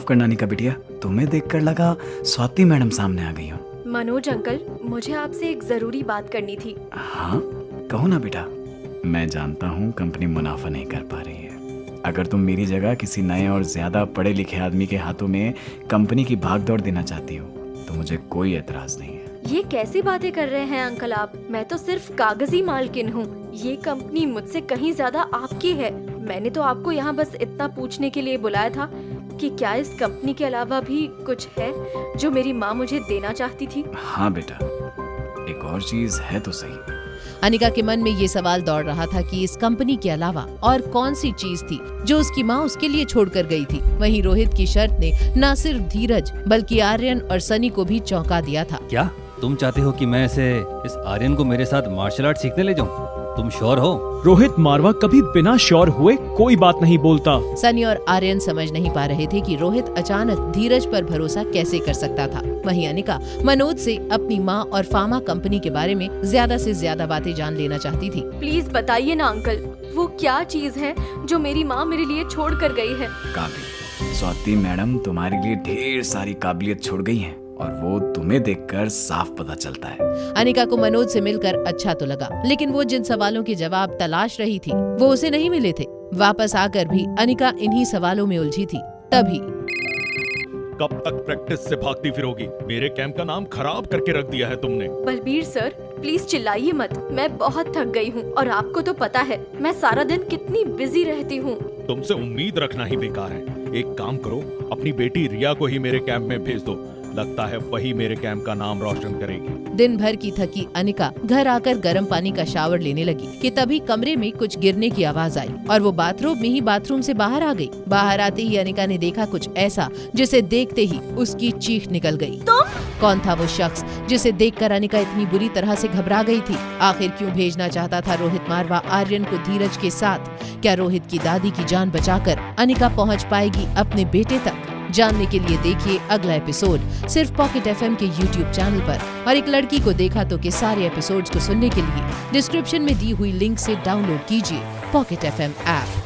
करना अनिका बिटिया, तुम्हें देखकर लगा स्वाति मैडम सामने आ गई हो। मनोज अंकल, मुझे आपसे एक जरूरी बात करनी थी। हाँ, कहो ना बेटा। मैं जानता हूँ कंपनी मुनाफा नहीं कर पा रही है। अगर तुम मेरी जगह किसी नए और ज्यादा पढ़े लिखे आदमी के हाथों में कंपनी की भागदौड़ देना चाहती हो तो मुझे कोई एतराज नहीं है। ये कैसी बातें कर रहे हैं अंकल आप? मैं तो सिर्फ कागजी मालकिन हूँ। ये कंपनी मुझसे कहीं ज्यादा आपकी है। मैंने तो आपको यहाँ बस इतना पूछने के लिए बुलाया था कि क्या इस कंपनी के अलावा भी कुछ है जो मेरी माँ मुझे देना चाहती थी। हाँ बेटा, एक और चीज है तो सही। अनिका के मन में ये सवाल दौड़ रहा था कि इस कंपनी के अलावा और कौन सी चीज थी जो उसकी माँ उसके लिए छोड़कर गई थी। वहीं रोहित की शर्त ने न सिर्फ धीरज बल्कि आर्यन और सनी को भी चौंका दिया था। क्या तुम चाहते हो कि मैं इस आर्यन को मेरे साथ मार्शल आर्ट सीखने ले जाऊं? तुम श्योर हो? रोहित मारवा कभी बिना श्योर हुए कोई बात नहीं बोलता। सनी और आर्यन समझ नहीं पा रहे थे कि रोहित अचानक धीरज पर भरोसा कैसे कर सकता था। वहीं अनिका मनोज से अपनी माँ और फार्मा कंपनी के बारे में ज्यादा से ज्यादा बातें जान लेना चाहती थी। प्लीज बताइए ना अंकल, वो क्या चीज है जो मेरी माँ मेरे लिए छोड़ कर गई है? काबिल, स्वाति मैडम तुम्हारे लिए ढेर सारी काबिलियत छोड़ गई है और वो तुम्हें देखकर साफ पता चलता है। अनिका को मनोज से मिलकर अच्छा तो लगा, लेकिन वो जिन सवालों के जवाब तलाश रही थी वो उसे नहीं मिले थे। वापस आकर भी अनिका इन्हीं सवालों में उलझी थी। तभी कब तक प्रैक्टिस से भागती फिरोगी? मेरे कैंप का नाम खराब करके रख दिया है तुमने। बलबीर सर, प्लीज चिल्लाइए मत। मैं बहुत थक गई हूँ और आपको तो पता है मैं सारा दिन कितनी बिजी रहती हूँ। तुमसे उम्मीद रखना ही बेकार है। एक काम करो, अपनी बेटी रिया को ही मेरे कैंप में भेज दो। लगता है वही मेरे कैंप का नाम रोशन करेगी। दिन भर की थकी अनिका घर आकर गर्म पानी का शावर लेने लगी कि तभी कमरे में कुछ गिरने की आवाज आई और वो बाथरूम में ही बाथरूम से बाहर आ गई। बाहर आते ही अनिका ने देखा कुछ ऐसा जिसे देखते ही उसकी चीख निकल गई। कौन था वो शख्स जिसे देखकर अनिका इतनी बुरी तरह से घबरा गई थी? आखिर क्यों भेजना चाहता था रोहित मारवा आर्यन को धीरज के साथ? क्या रोहित की दादी की जान बचाकर अनिका पहुंच पाएगी अपने बेटे तक? जानने के लिए देखिए अगला एपिसोड सिर्फ पॉकेट एफएम के YouTube चैनल पर। और एक लड़की को देखा तो के सारे एपिसोड्स को सुनने के लिए डिस्क्रिप्शन में दी हुई लिंक से डाउनलोड कीजिए पॉकेट एफएम ऐप।